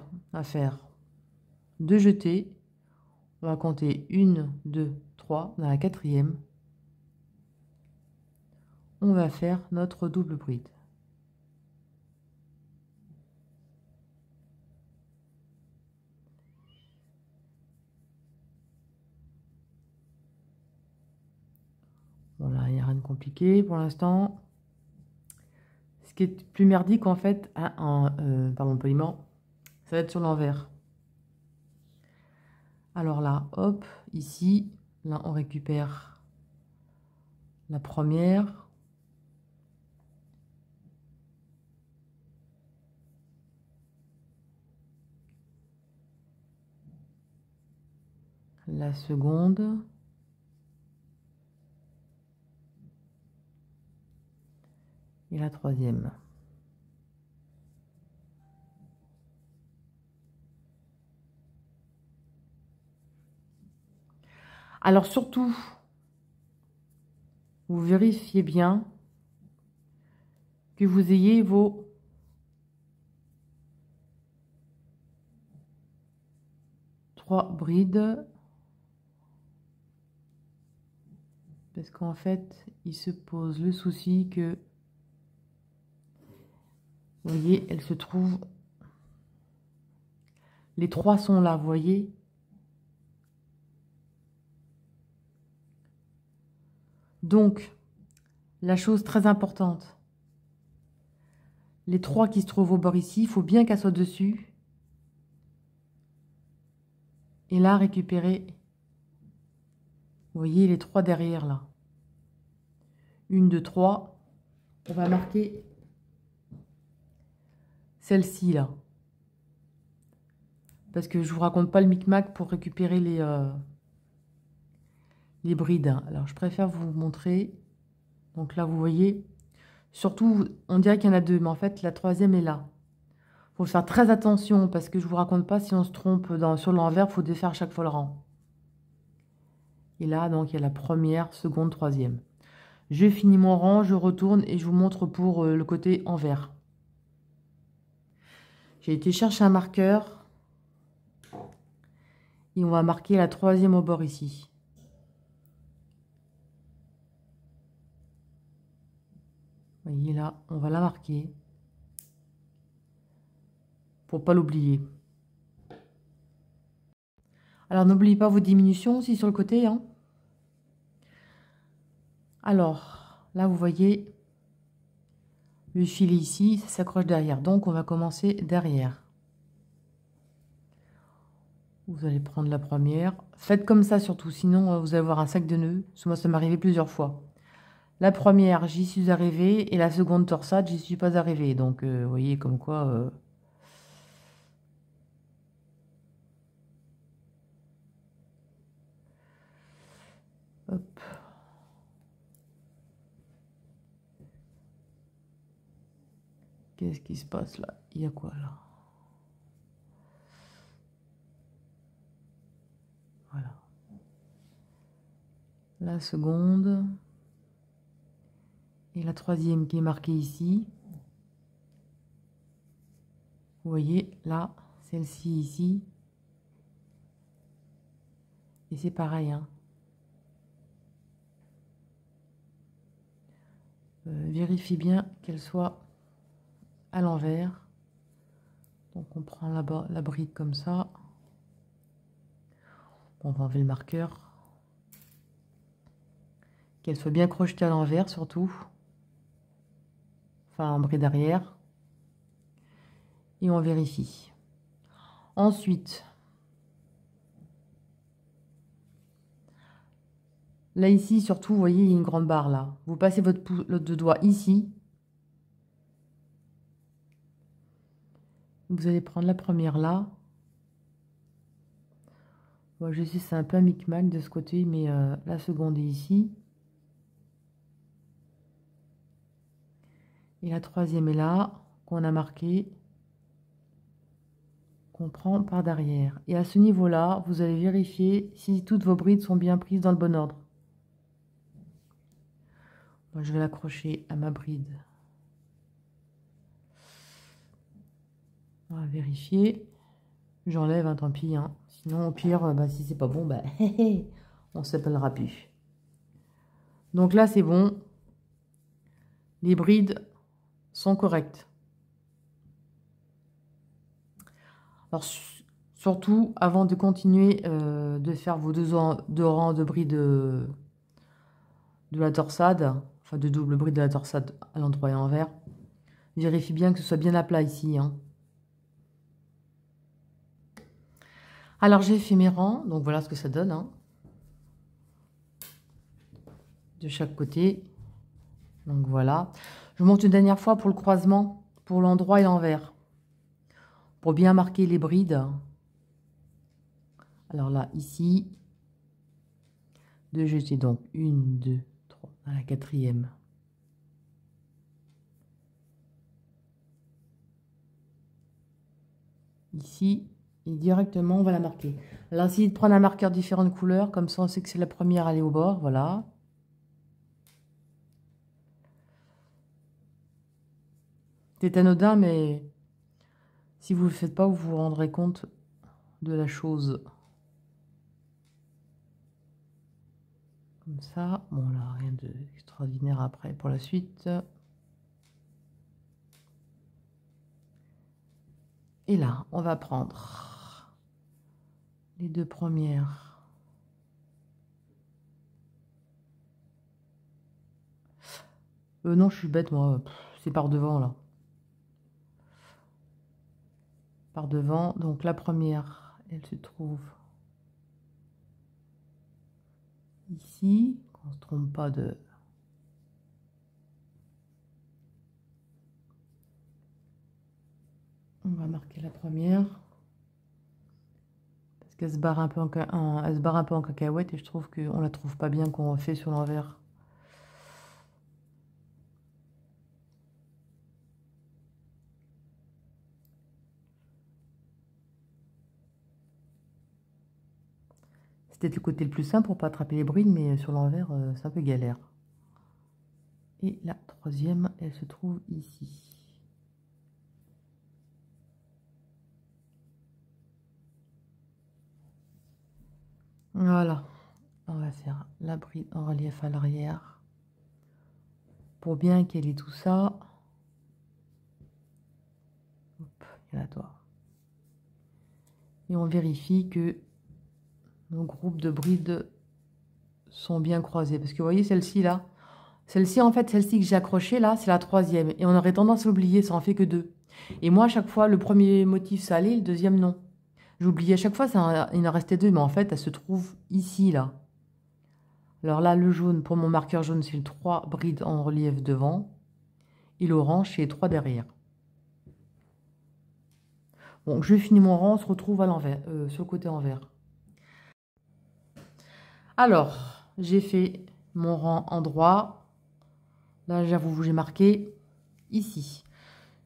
2 jetés. On va compter 1, 2, 3. Dans la 4e, on va faire notre double bride. Voilà, il n'y a rien de compliqué pour l'instant. Ce qui est plus merdique, en fait, pardon, poliment, ça va être sur l'envers. Alors là, hop, ici, là, on récupère la première. La seconde. Et la 3e. Alors surtout, vous vérifiez bien que vous ayez vos trois brides. Parce qu'en fait, il se pose le souci que, vous voyez, elle se trouve... Les 3 sont là, vous voyez. Donc, la chose très importante, les 3 qui se trouvent au bord ici, il faut bien qu'elles soient dessus. Et là, récupérer, vous voyez, les 3 derrière, là. 1, 2, 3. On va marquer celle-ci, là. Parce que je vous raconte pas le micmac pour récupérer les brides. Alors, je préfère vous montrer. Donc là, vous voyez, surtout, on dirait qu'il y en a deux, mais en fait, la troisième est là. Il faut faire très attention, parce que je vous raconte pas, si on se trompe sur l'envers, il faut défaire chaque fois le rang. Et là, donc, il y a la première, seconde, troisième. Je finis mon rang, je retourne et je vous montre pour le côté envers. J'ai été chercher un marqueur. Et on va marquer la troisième au bord ici. Vous voyez là, on va la marquer. Pour pas l'oublier. Alors, n'oubliez pas vos diminutions aussi sur le côté, hein. Alors, là, vous voyez, le fil ici, ça s'accroche derrière. Donc, on va commencer derrière. Vous allez prendre la première. Faites comme ça surtout, sinon vous allez avoir un sac de nœuds. Moi, ça m'est arrivé plusieurs fois. La première, j'y suis arrivée. Et la seconde torsade, j'y suis pas arrivée. Donc, vous voyez, comme quoi... Hop. Qu'est-ce qui se passe là? Il y a quoi là? Voilà. La seconde. Et la troisième qui est marquée ici. Vous voyez, là, celle-ci ici. Et c'est pareil, hein. Vérifie bien qu'elle soit à l'envers. Donc on prend la bride comme ça. Bon, on va enlever le marqueur. Qu'elle soit bien crochetée à l'envers surtout. Enfin en bride arrière. Et on vérifie. Ensuite, là ici surtout, vous voyez, il y a une grande barre là. Vous passez votre doigt ici. Vous allez prendre la première là. Bon, je sais, c'est un peu un micmac de ce côté, mais la seconde est ici. Et la troisième est là, qu'on a marqué, qu'on prend par derrière. Et à ce niveau-là, vous allez vérifier si toutes vos brides sont bien prises dans le bon ordre. Moi, je vais l'accrocher à ma bride. On va vérifier. J'enlève, hein, tant pis, hein. Sinon, au pire, si c'est pas bon, on s'appellera plus. Donc là, c'est bon. Les brides sont correctes. Alors, surtout, avant de continuer de faire vos deux rangs de brides de la torsade, enfin de double bride de la torsade à l'endroit et à l'envers, vérifie bien que ce soit bien à plat ici, hein. Alors, j'ai fait mes rangs, donc voilà ce que ça donne, hein, de chaque côté. Donc voilà. Je monte une dernière fois pour le croisement, pour l'endroit et l'envers, pour bien marquer les brides. Alors là, ici, de jeter donc 1, 2, 3, à la quatrième. Ici, et directement, on va la marquer. Alors, essayez de prendre un marqueur différentes couleurs, comme ça, on sait que c'est la première à aller au bord, voilà. C'est anodin, mais si vous ne le faites pas, vous vous rendrez compte de la chose. Comme ça, bon là, rien d'extraordinaire après pour la suite. Et là, on va prendre les deux premières. Non, je suis bête, moi. C'est par devant, là. Par devant. Donc, la première, elle se trouve ici. Qu'on ne se trompe pas de... On va marquer la première. Parce qu'elle se barre un peu en cacahuète et je trouve qu'on la trouve pas bien qu'on fait sur l'envers. peut-être le côté le plus simple pour pas attraper les brides, mais sur l'envers, c'est un peu galère. Et la troisième, elle se trouve ici. Voilà. On va faire la bride en relief à l'arrière. Pour bien caler tout ça. Hop, il y a la toi. Et on vérifie que nos groupes de brides sont bien croisés. Parce que vous voyez celle-ci là. Celle-ci, en fait, celle-ci que j'ai accrochée là, c'est la troisième. Et on aurait tendance à l'oublier, ça en fait que deux. Et moi, à chaque fois, le premier motif, ça allait, le deuxième, non. J'oubliais à chaque fois, il en restait deux, mais en fait, elle se trouve ici, là. Alors là, le jaune, pour mon marqueur jaune, c'est le 3 brides en relief devant. Et l'orange, c'est les 3 derrière. Bon, je finis mon rang, on se retrouve à l'envers, sur le côté envers. Alors, j'ai fait mon rang en droit. Là, j'avoue, j'ai marqué ici.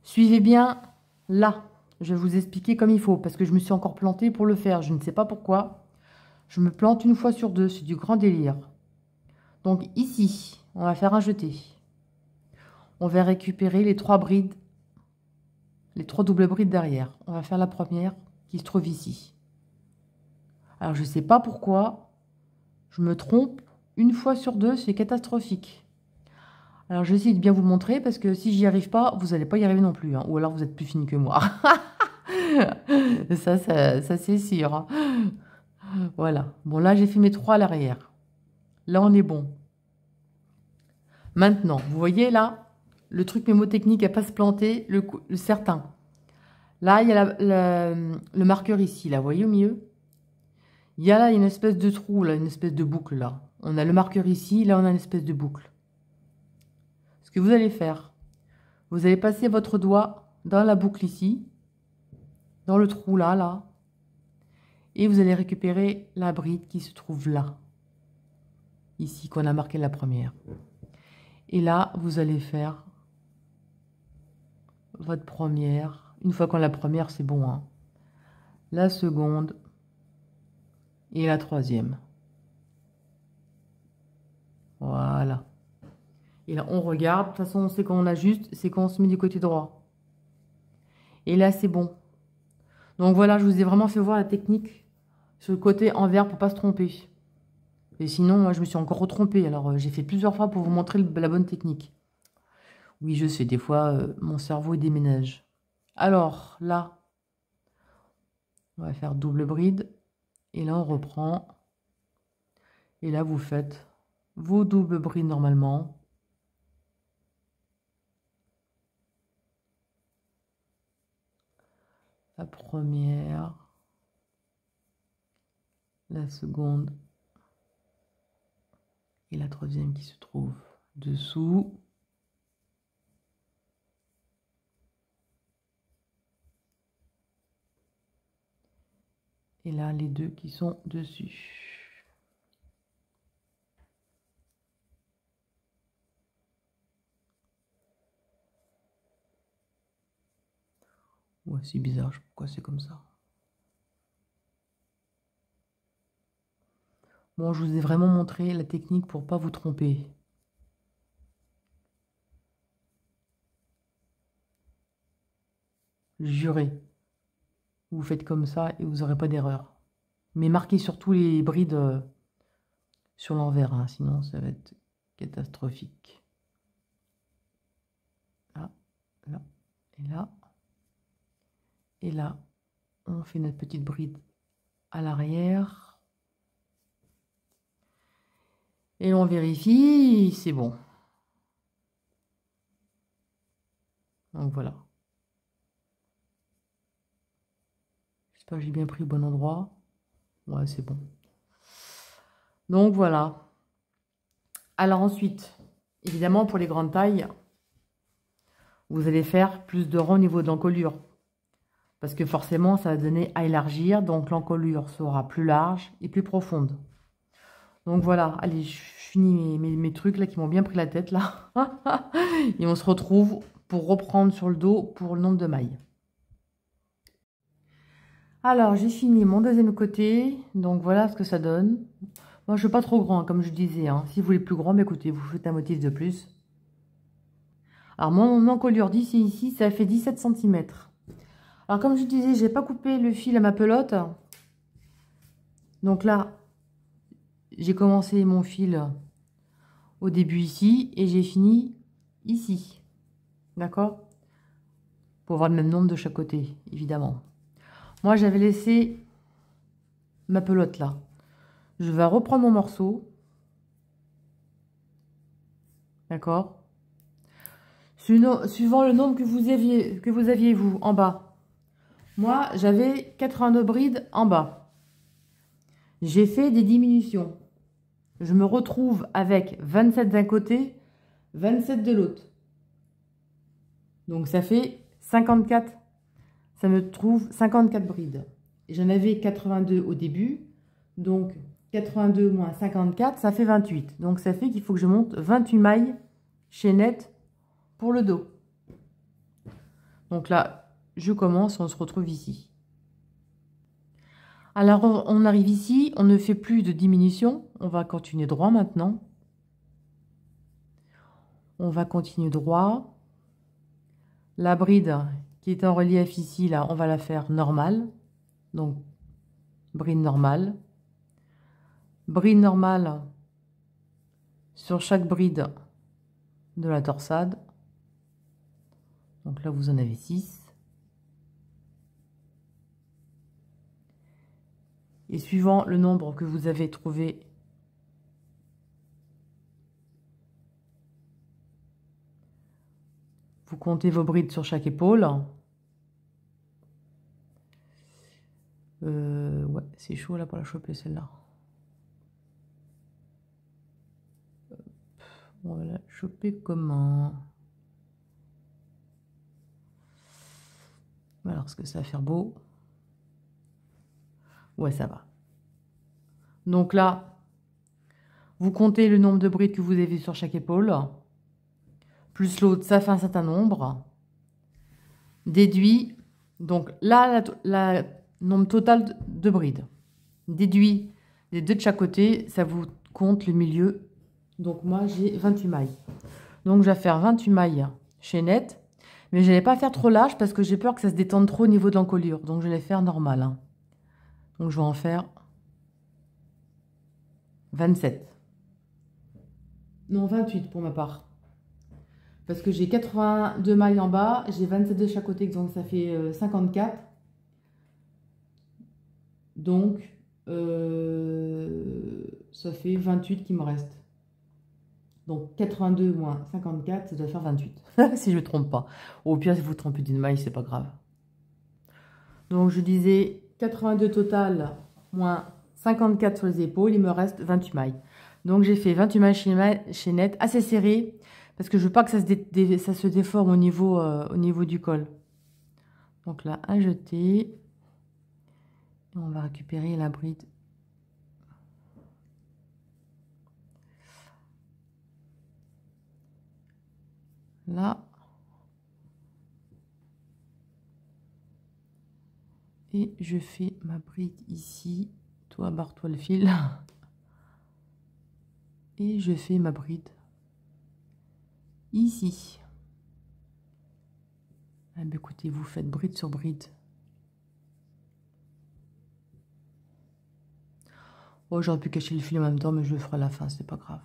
Suivez bien là. Je vais vous expliquer comme il faut, parce que je me suis encore plantée pour le faire. Je ne sais pas pourquoi. Je me plante une fois sur deux, c'est du grand délire. Donc ici, on va faire un jeté. On va récupérer les 3 brides, les 3 doubles brides derrière. On va faire la première qui se trouve ici. Alors je ne sais pas pourquoi, je me trompe une fois sur deux, c'est catastrophique. Alors, je vais essayer de bien vous montrer parce que si j'y arrive pas, vous n'allez pas y arriver non plus. Hein. Ou alors, vous êtes plus fine que moi. ça c'est sûr. Hein. Voilà. Bon, là, j'ai fait mes 3 à l'arrière. Là, on est bon. Maintenant, vous voyez là, le truc mémotechnique à pas se planter, le certain. Là, il y a le marqueur ici, là, vous voyez au milieu? Il y a là une espèce de trou, là, une espèce de boucle, là. On a le marqueur ici, là, on a une espèce de boucle. Ce que vous allez faire, vous allez passer votre doigt dans la boucle ici, dans le trou là, et vous allez récupérer la bride qui se trouve là, ici, qu'on a marqué la première. Et là, vous allez faire votre première. Une fois qu'on a la première, c'est bon. Hein. La seconde et la troisième. Voilà. Et là, on regarde. De toute façon, on sait quand on ajuste, c'est quand on se met du côté droit. Et là, c'est bon. Donc voilà, je vous ai vraiment fait voir la technique sur le côté envers pour pas se tromper. Et sinon, moi, je me suis encore retrompée. Alors, j'ai fait plusieurs fois pour vous montrer la bonne technique. Oui, je sais, des fois, mon cerveau, il déménage. Alors, là, on va faire double bride. Et là, on reprend. Et là, vous faites vos doubles brides normalement. La première. La seconde. Et la troisième qui se trouve dessous. Et là, les deux qui sont dessus. Ouais, c'est bizarre, je sais pas pourquoi c'est comme ça. Bon, je vous ai vraiment montré la technique pour pas vous tromper. Jurez. Vous faites comme ça et vous n'aurez pas d'erreur. Mais marquez surtout les brides sur l'envers, hein, sinon ça va être catastrophique. Là, là, et là. Et là, on fait notre petite bride à l'arrière. Et on vérifie, c'est bon. Donc voilà. J'espère que j'ai bien pris le bon endroit. Ouais, c'est bon. Donc voilà. Alors ensuite, évidemment, pour les grandes tailles, vous allez faire plus de rangs au niveau de l'encolure. Parce que forcément, ça va donner à élargir. Donc l'encolure sera plus large et plus profonde. Donc voilà, allez, je finis mes trucs là qui m'ont bien pris la tête là. Et on se retrouve pour reprendre sur le dos pour le nombre de mailles. Alors, j'ai fini mon deuxième côté. Donc, voilà ce que ça donne. Moi, je ne veux pas trop grand, comme je disais. Hein. Si vous voulez plus grand, bah, écoutez, vous faites un motif de plus. Alors, mon encolure d'ici ici, ça fait 17 cm. Alors, comme je disais, j'ai pas coupé le fil à ma pelote. Donc là, j'ai commencé mon fil au début ici et j'ai fini ici. D'accord? Pour avoir le même nombre de chaque côté, évidemment. Moi, j'avais laissé ma pelote là. Je vais reprendre mon morceau. D'accord? Suivant le nombre que vous aviez vous en bas. Moi, j'avais 82 brides en bas. J'ai fait des diminutions. Je me retrouve avec 27 d'un côté, 27 de l'autre. Donc, ça fait 54. Ça me trouve 54 brides. J'en avais 82 au début. Donc, 82 moins 54, ça fait 28. Donc, ça fait qu'il faut que je monte 28 mailles chaînettes pour le dos. Donc là, je commence, on se retrouve ici. Alors, on arrive ici, on ne fait plus de diminution. On va continuer droit maintenant. On va continuer droit. La bride qui est en relief ici, là, on va la faire normale. Donc, bride normale. Bride normale sur chaque bride de la torsade. Donc là, vous en avez 6. Et suivant le nombre que vous avez trouvé, vous comptez vos brides sur chaque épaule. Ouais, c'est chaud là pour la choper celle-là. On va la choper comment? Alors, est-ce que ça va faire beau? Ouais, ça va. Donc là, vous comptez le nombre de brides que vous avez sur chaque épaule. Plus l'autre, ça fait un certain nombre. Déduit. Donc là, la nombre total de brides. Déduit les deux de chaque côté, ça vous compte le milieu. Donc moi, j'ai 28 mailles. Donc je vais faire 28 mailles chaînettes. Mais je n'allais pas faire trop large parce que j'ai peur que ça se détende trop au niveau de l'encolure. Donc je vais faire normal. Hein. Donc je vais en faire 27. Non, 28 pour ma part. Parce que j'ai 82 mailles en bas, j'ai 27 de chaque côté, donc ça fait 54. Donc, ça fait 28 qui me reste. Donc, 82 moins 54, ça doit faire 28. Si je ne me trompe pas. Au pire, si vous vous trompez d'une maille, c'est pas grave. Donc, je disais 82 total moins 54 sur les épaules, il me reste 28 mailles. Donc, j'ai fait 28 mailles chaînettes assez serrées parce que je veux pas que ça se déforme au niveau du col. Donc là, à jeter. Et on va récupérer la bride. Là. Et je fais ma bride ici. Toi, barre-toi le fil. Et je fais ma bride ici. Ah ben écoutez, vous faites bride sur bride. Oh, j'aurais pu cacher le fil en même temps, mais je le ferai à la fin, c'est pas grave.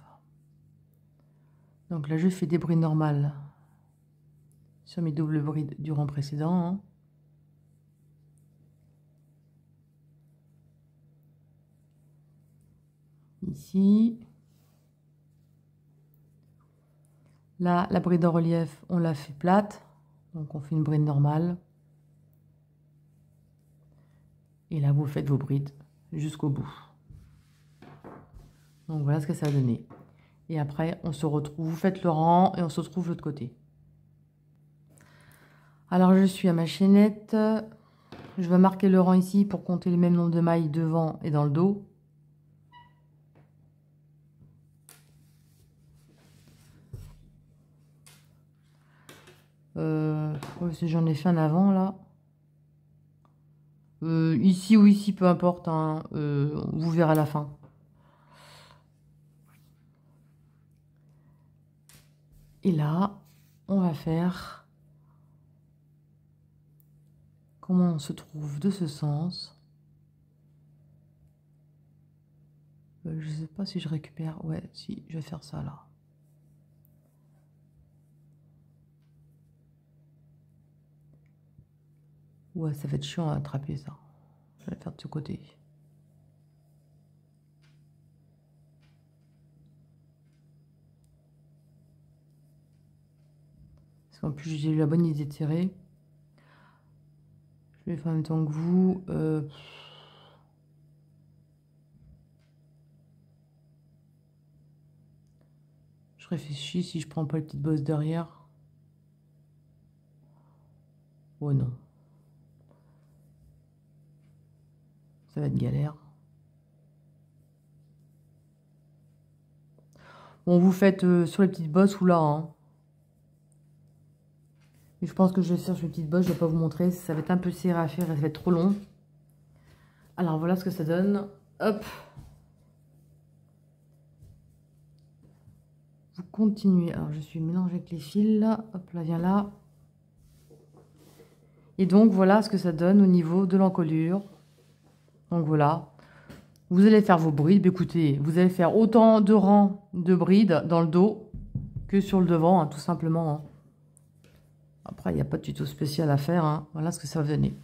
Donc là, je fais des brides normales sur mes doubles brides du rang précédent. Hein. Ici. Là, la bride en relief, on la fait plate. Donc, on fait une bride normale. Et là, vous faites vos brides jusqu'au bout. Donc, voilà ce que ça a donné. Et après, on se retrouve, vous faites le rang et on se retrouve de l'autre côté. Alors, je suis à ma chaînette. Je vais marquer le rang ici pour compter le même nombre de mailles devant et dans le dos. Si j'en ai fait un avant, là. Ici ou ici, peu importe, hein, vous verrez à la fin. Et là, on va faire comment on se trouve de ce sens. Je sais pas si je récupère. Ouais, si, je vais faire ça là. Ouais, ça va être chiant à attraper ça. Je vais le faire de ce côté. Parce qu'en plus, j'ai eu la bonne idée de tirer. Je vais faire en même temps que vous. Je réfléchis si je prends pas les petites bosses derrière. Oh non. Ça va être galère. Bon, vous faites sur les petites bosses ou là, hein. Mais je pense que je vais faire sur les petites bosses, je vais pas vous montrer. Ça va être un peu serré à faire et ça va être trop long. Alors voilà ce que ça donne. Hop. Vous continuez. Alors je suis mélangée avec les fils là. Hop là, viens là. Et donc voilà ce que ça donne au niveau de l'encolure. Donc voilà. Vous allez faire vos brides. Écoutez, vous allez faire autant de rangs de brides dans le dos que sur le devant, hein, tout simplement. Hein. Après, il n'y a pas de tuto spécial à faire. Hein. Voilà ce que ça va donner.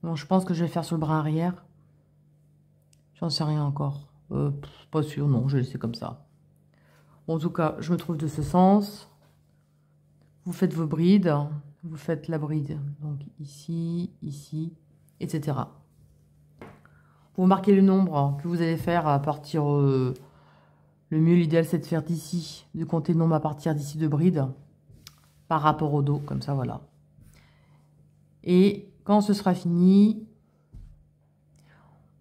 Bon, je pense que je vais faire sur le bras arrière. J'en sais rien encore. Pas sûr, non, je vais laisser comme ça. Bon, en tout cas, je me trouve de ce sens. Vous faites vos brides. Vous faites la bride. Donc ici, ici, etc. Vous marquez le nombre que vous allez faire à partir... le mieux, l'idéal, c'est de faire d'ici. De compter le nombre à partir d'ici de brides. Par rapport au dos, comme ça, voilà. Et quand ce sera fini...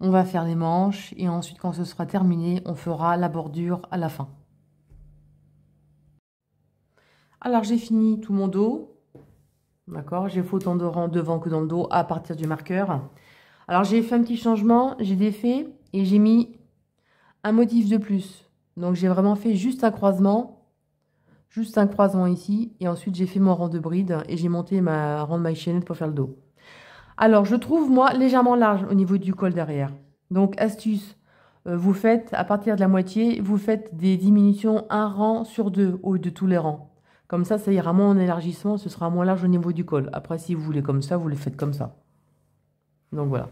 On va faire les manches et ensuite quand ce sera terminé, on fera la bordure à la fin. Alors j'ai fini tout mon dos. D'accord, j'ai fait autant de rangs devant que dans le dos à partir du marqueur. Alors j'ai fait un petit changement, j'ai défait et j'ai mis un motif de plus. Donc j'ai vraiment fait juste un croisement ici et ensuite j'ai fait mon rang de bride et j'ai monté ma rang de maille chaînette pour faire le dos. Alors je trouve moi légèrement large au niveau du col derrière. Donc astuce, vous faites à partir de la moitié, vous faites des diminutions un rang sur deux au lieu de tous les rangs. Comme ça ira moins en élargissement, ce sera moins large au niveau du col. Après, si vous voulez comme ça, vous le faites comme ça. Donc voilà.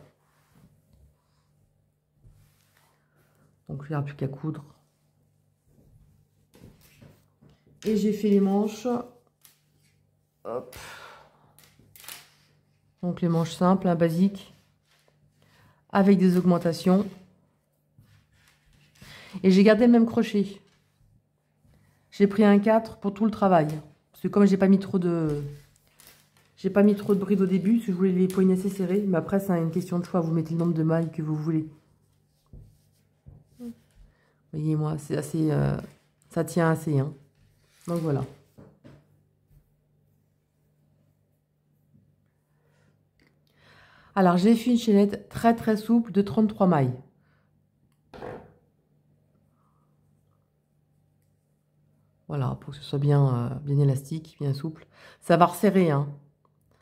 Donc il n'y aura plus qu'à coudre. Et j'ai fait les manches. Hop. Donc les manches simples, hein, basiques, avec des augmentations. Et j'ai gardé le même crochet. J'ai pris un 4 pour tout le travail. Parce que comme j'ai pas mis trop de brides au début, parce que je voulais les poignées assez serrées. Mais après, c'est une question de choix. Vous mettez le nombre de mailles que vous voulez. Voyez-moi, c'est assez... ça tient assez. Hein. Donc voilà. Alors, j'ai fait une chaînette très très souple de 33 mailles. Voilà, pour que ce soit bien, bien élastique, bien souple. Ça va resserrer, hein.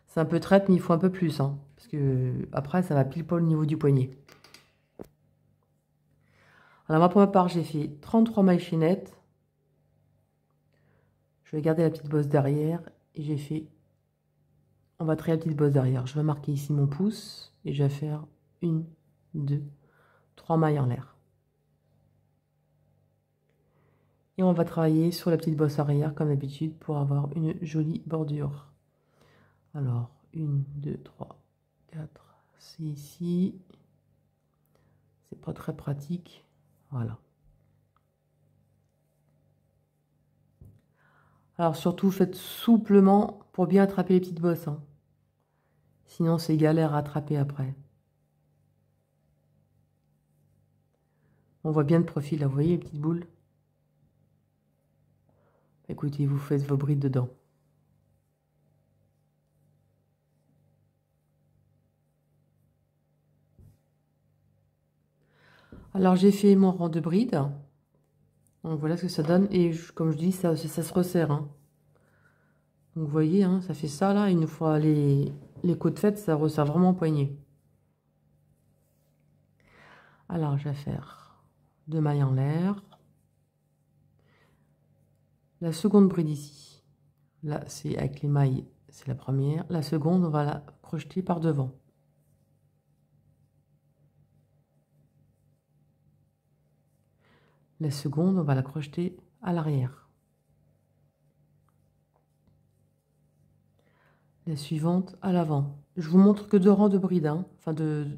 C'est un peu traite, mais il faut un peu plus, hein, parce que après, ça va pile poil au niveau du poignet. Alors, moi, pour ma part, j'ai fait 33 mailles chaînettes. Je vais garder la petite bosse derrière et j'ai fait... On va trier la petite bosse derrière. Je vais marquer ici mon pouce et je vais faire 1, 2, 3 mailles en l'air. Et on va travailler sur la petite bosse arrière comme d'habitude pour avoir une jolie bordure. Alors, 1, 2, 3, 4, c'est ici. C'est pas très pratique. Voilà. Alors surtout, faites souplement pour bien attraper les petites bosses. Hein. Sinon, c'est galère à attraper après. On voit bien de profil, là, vous voyez les petites boules? Écoutez, vous faites vos brides dedans. Alors, j'ai fait mon rang de bride. Donc, voilà ce que ça donne. Et comme je dis, ça se resserre. Hein. Donc, vous voyez, hein, ça fait ça, là. Une fois les côtes faites, ça resserre vraiment au poignet. Alors, je vais faire 2 mailles en l'air. La seconde bride ici. Là, c'est avec les mailles, c'est la première. La seconde, on va la crocheter par devant. La seconde, on va la crocheter à l'arrière. La suivante à l'avant. Je vous montre que 2 rangs de bride, hein, enfin de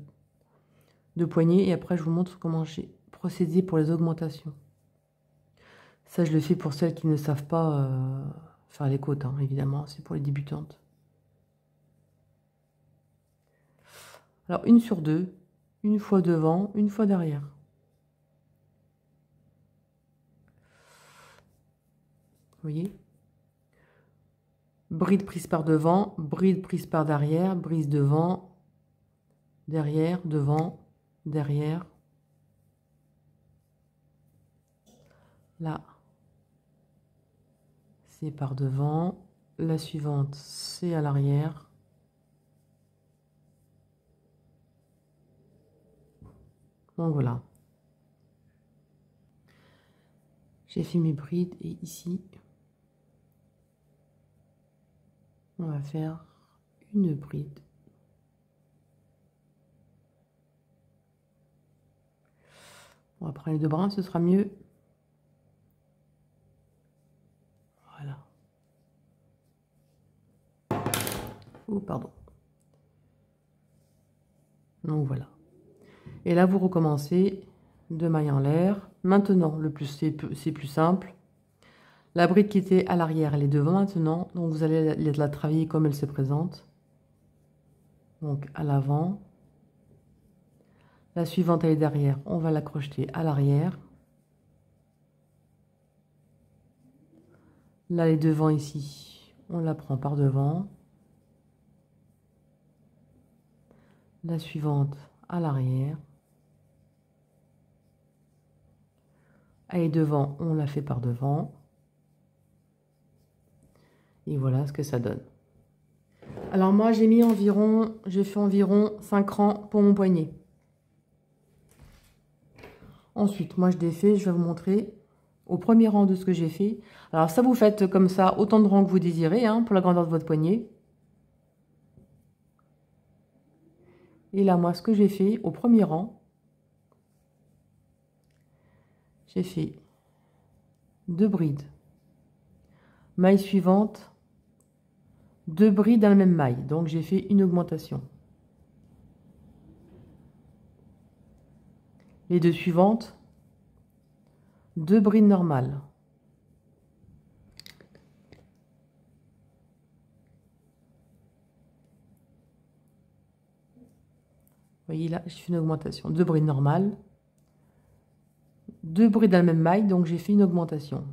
poignées, et après je vous montre comment j'ai procédé pour les augmentations. Ça, je le fais pour celles qui ne savent pas faire les côtes, hein, évidemment, c'est pour les débutantes. Alors, 1 sur 2, une fois devant, une fois derrière. Vous voyez? Bride prise par devant, bride prise par derrière, brise devant, derrière, devant, derrière. Là, c'est par devant. La suivante, c'est à l'arrière. Donc voilà. J'ai fait mes brides et ici, on va faire une bride. On va prendre les 2 brins, ce sera mieux. Voilà. Oh, pardon. Donc voilà. Et là, vous recommencez 2 mailles en l'air. Maintenant, c'est plus simple. La bride qui était à l'arrière, elle est devant maintenant. Donc, vous allez la travailler comme elle se présente. Donc, à l'avant. La suivante, elle est derrière. On va la crocheter à l'arrière. Là, elle est devant ici. On la prend par devant. La suivante à l'arrière. Elle est devant, on la fait par devant. Et voilà ce que ça donne. Alors moi, j'ai fait environ 5 rangs pour mon poignet. Ensuite, moi je défais, je vais vous montrer au premier rang de ce que j'ai fait. Alors ça, vous faites comme ça, autant de rangs que vous désirez, hein, pour la grandeur de votre poignet. Et là, moi, ce que j'ai fait au premier rang, j'ai fait 2 brides. Maille suivante, 2 brides dans la même maille. Donc, j'ai fait une augmentation. Les 2 suivantes, 2 brides normales. Vous voyez là, j'ai fait une augmentation. 2 brides normales. 2 brides dans la même maille, donc j'ai fait une augmentation.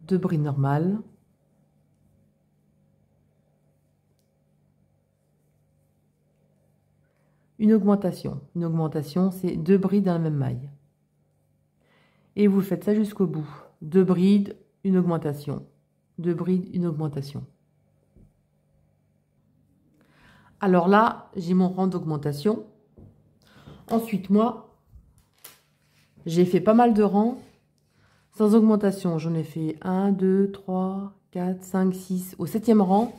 2 brides normales. Une augmentation. Une augmentation, c'est 2 brides dans la même maille. Et vous faites ça jusqu'au bout. 2 brides, une augmentation. 2 brides, une augmentation. Alors là, j'ai mon rang d'augmentation. Ensuite, moi, j'ai fait pas mal de rangs sans augmentation. J'en ai fait 1, 2, 3, 4, 5, 6. Au 7e rang,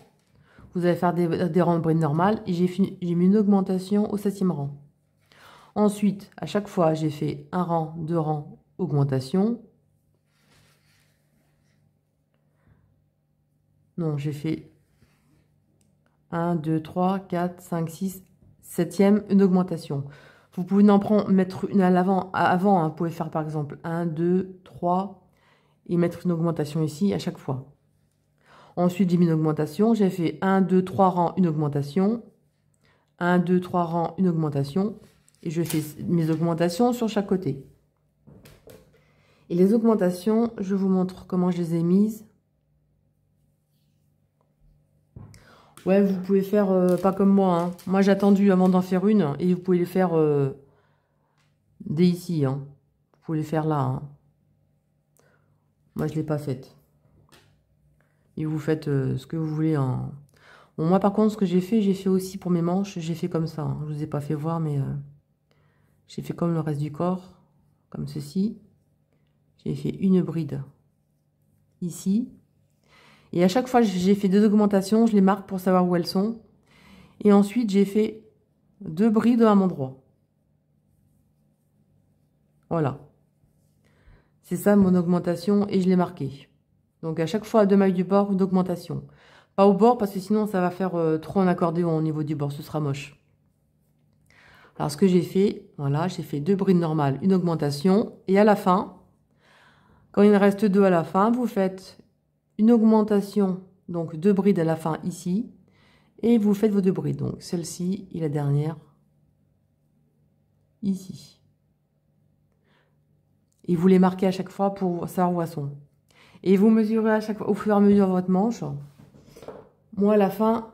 vous allez faire des rangs de brides normales. Et j'ai mis une augmentation au 7e rang. Ensuite, à chaque fois, j'ai fait un rang, 2 rangs, augmentation. Non, j'ai fait 1, 2, 3, 4, 5, 6, 7e, une augmentation. Vous pouvez mettre une à l'avant, hein, vous pouvez faire par exemple 1, 2, 3 et mettre une augmentation ici à chaque fois. Ensuite, j'ai mis une augmentation, j'ai fait 1, 2, 3 rangs, une augmentation. 1, 2, 3 rangs, une augmentation. Et je fais mes augmentations sur chaque côté. Et les augmentations, je vous montre comment je les ai mises. Ouais, vous pouvez faire pas comme moi. Hein. Moi, j'ai attendu avant d'en faire une. Et vous pouvez les faire dès ici. Hein. Vous pouvez les faire là. Hein. Moi, je ne l'ai pas faite. Et vous faites ce que vous voulez. Hein. Bon, moi, par contre, ce que j'ai fait aussi pour mes manches. J'ai fait comme ça. Hein. Je ne vous ai pas fait voir, mais j'ai fait comme le reste du corps. Comme ceci. J'ai fait une bride ici. Et à chaque fois, j'ai fait 2 augmentations. Je les marque pour savoir où elles sont. Et ensuite, j'ai fait 2 brides à un endroit. Voilà. C'est ça mon augmentation et je l'ai marqué. Donc à chaque fois à 2 mailles du bord, une augmentation. Pas au bord parce que sinon ça va faire trop en accordéon au niveau du bord, ce sera moche. Alors ce que j'ai fait, voilà, j'ai fait 2 brides normales, une augmentation. Et à la fin, quand il en reste 2 à la fin, vous faites une augmentation, donc 2 brides à la fin ici. Et vous faites vos 2 brides. Donc celle-ci et la dernière ici. Et vous les marquez à chaque fois pour savoir où elles sont. Et vous mesurez à chaque fois, au fur et à mesure de votre manche. Moi, à la fin,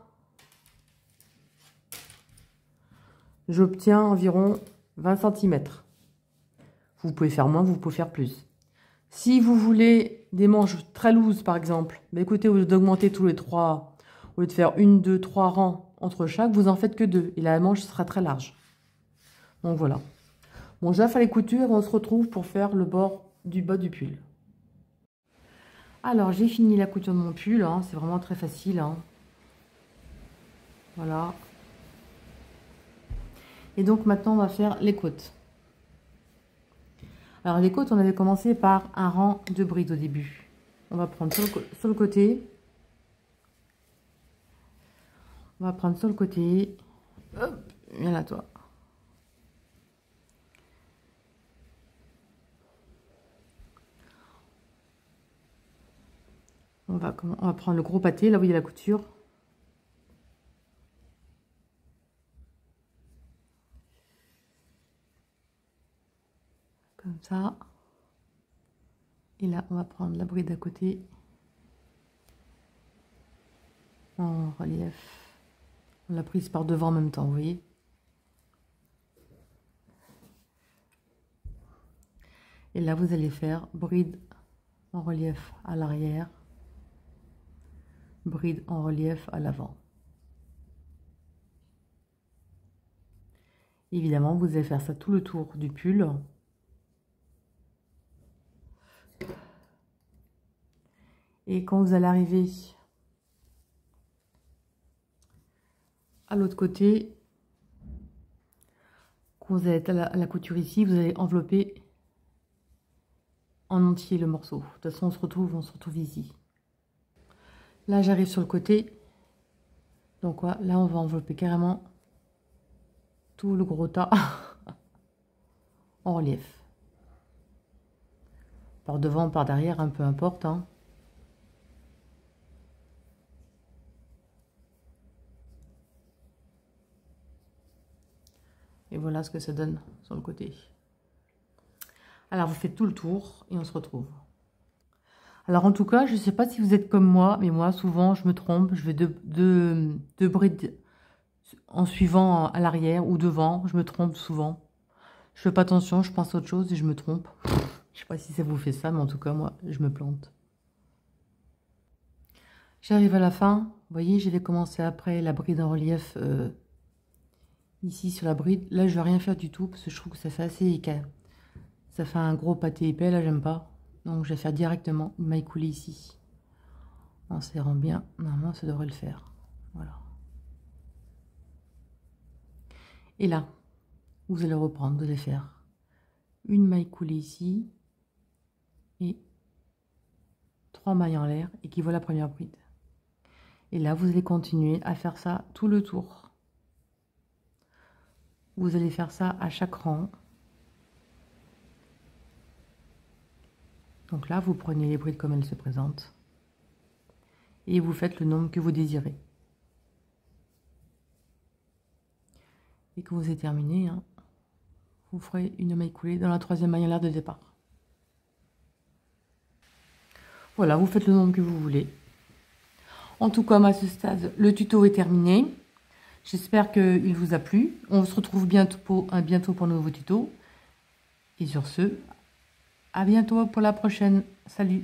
j'obtiens environ 20 cm. Vous pouvez faire moins, vous pouvez faire plus. Si vous voulez des manches très lourdes, par exemple, bah écoutez, au lieu d'augmenter tous les 3, au lieu de faire 1, 2, 3 rangs entre chaque, vous en faites que 2. Et la manche sera très large. Donc voilà. Bon, j'ai fait les coutures, on se retrouve pour faire le bord du bas du pull. Alors, j'ai fini la couture de mon pull, hein, c'est vraiment très facile. Hein. Voilà. Et donc, maintenant, on va faire les côtes. Alors, les côtes, on avait commencé par un rang de brides au début. On va prendre sur le côté. On va prendre sur le côté. Hop, viens là, toi. On va prendre le gros pâté, là où il y a la couture. Comme ça. Et là, on va prendre la bride à côté. En relief. On l'a prise par devant en même temps, vous voyez. Et là, vous allez faire bride en relief à l'arrière. Bride en relief à l'avant. Évidemment, vous allez faire ça tout le tour du pull. Et quand vous allez arriver à l'autre côté, quand vous allez être à la couture ici, vous allez envelopper en entier le morceau. De toute façon, on se retrouve ici. Là, j'arrive sur le côté. Donc, ouais, là, on va envelopper carrément tout le gros tas en relief. Par devant, par derrière, un peu importe. Hein. Et voilà ce que ça donne sur le côté. Alors, vous faites tout le tour et on se retrouve. Alors, en tout cas, je ne sais pas si vous êtes comme moi, mais moi, souvent, je me trompe. Je fais deux brides en suivant à l'arrière ou devant. Je me trompe souvent. Je fais pas attention, je pense à autre chose et je me trompe. Je sais pas si ça vous fait ça, mais en tout cas, moi, je me plante. J'arrive à la fin. Vous voyez, j'avais commencé après la bride en relief ici sur la bride. Là, je vais rien faire du tout parce que je trouve que ça fait assez équerre. Ça fait un gros pâté épais, là, j'aime pas. Donc, je vais faire directement une maille coulée ici. En serrant bien. Normalement, ça devrait le faire. Voilà. Et là, vous allez reprendre, vous allez faire une maille coulée ici et 3 mailles en l'air et qui voient la première bride. Et là, vous allez continuer à faire ça tout le tour. Vous allez faire ça à chaque rang. Donc là, vous prenez les brides comme elles se présentent et vous faites le nombre que vous désirez. Et que vous êtes terminé, hein, vous ferez une maille coulée dans la 3e maille en l'air de départ. Voilà, vous faites le nombre que vous voulez. En tout cas, à ce stade, le tuto est terminé. J'espère qu'il vous a plu. On se retrouve bientôt pour un nouveau tuto. Et sur ce, à bientôt pour la prochaine. Salut!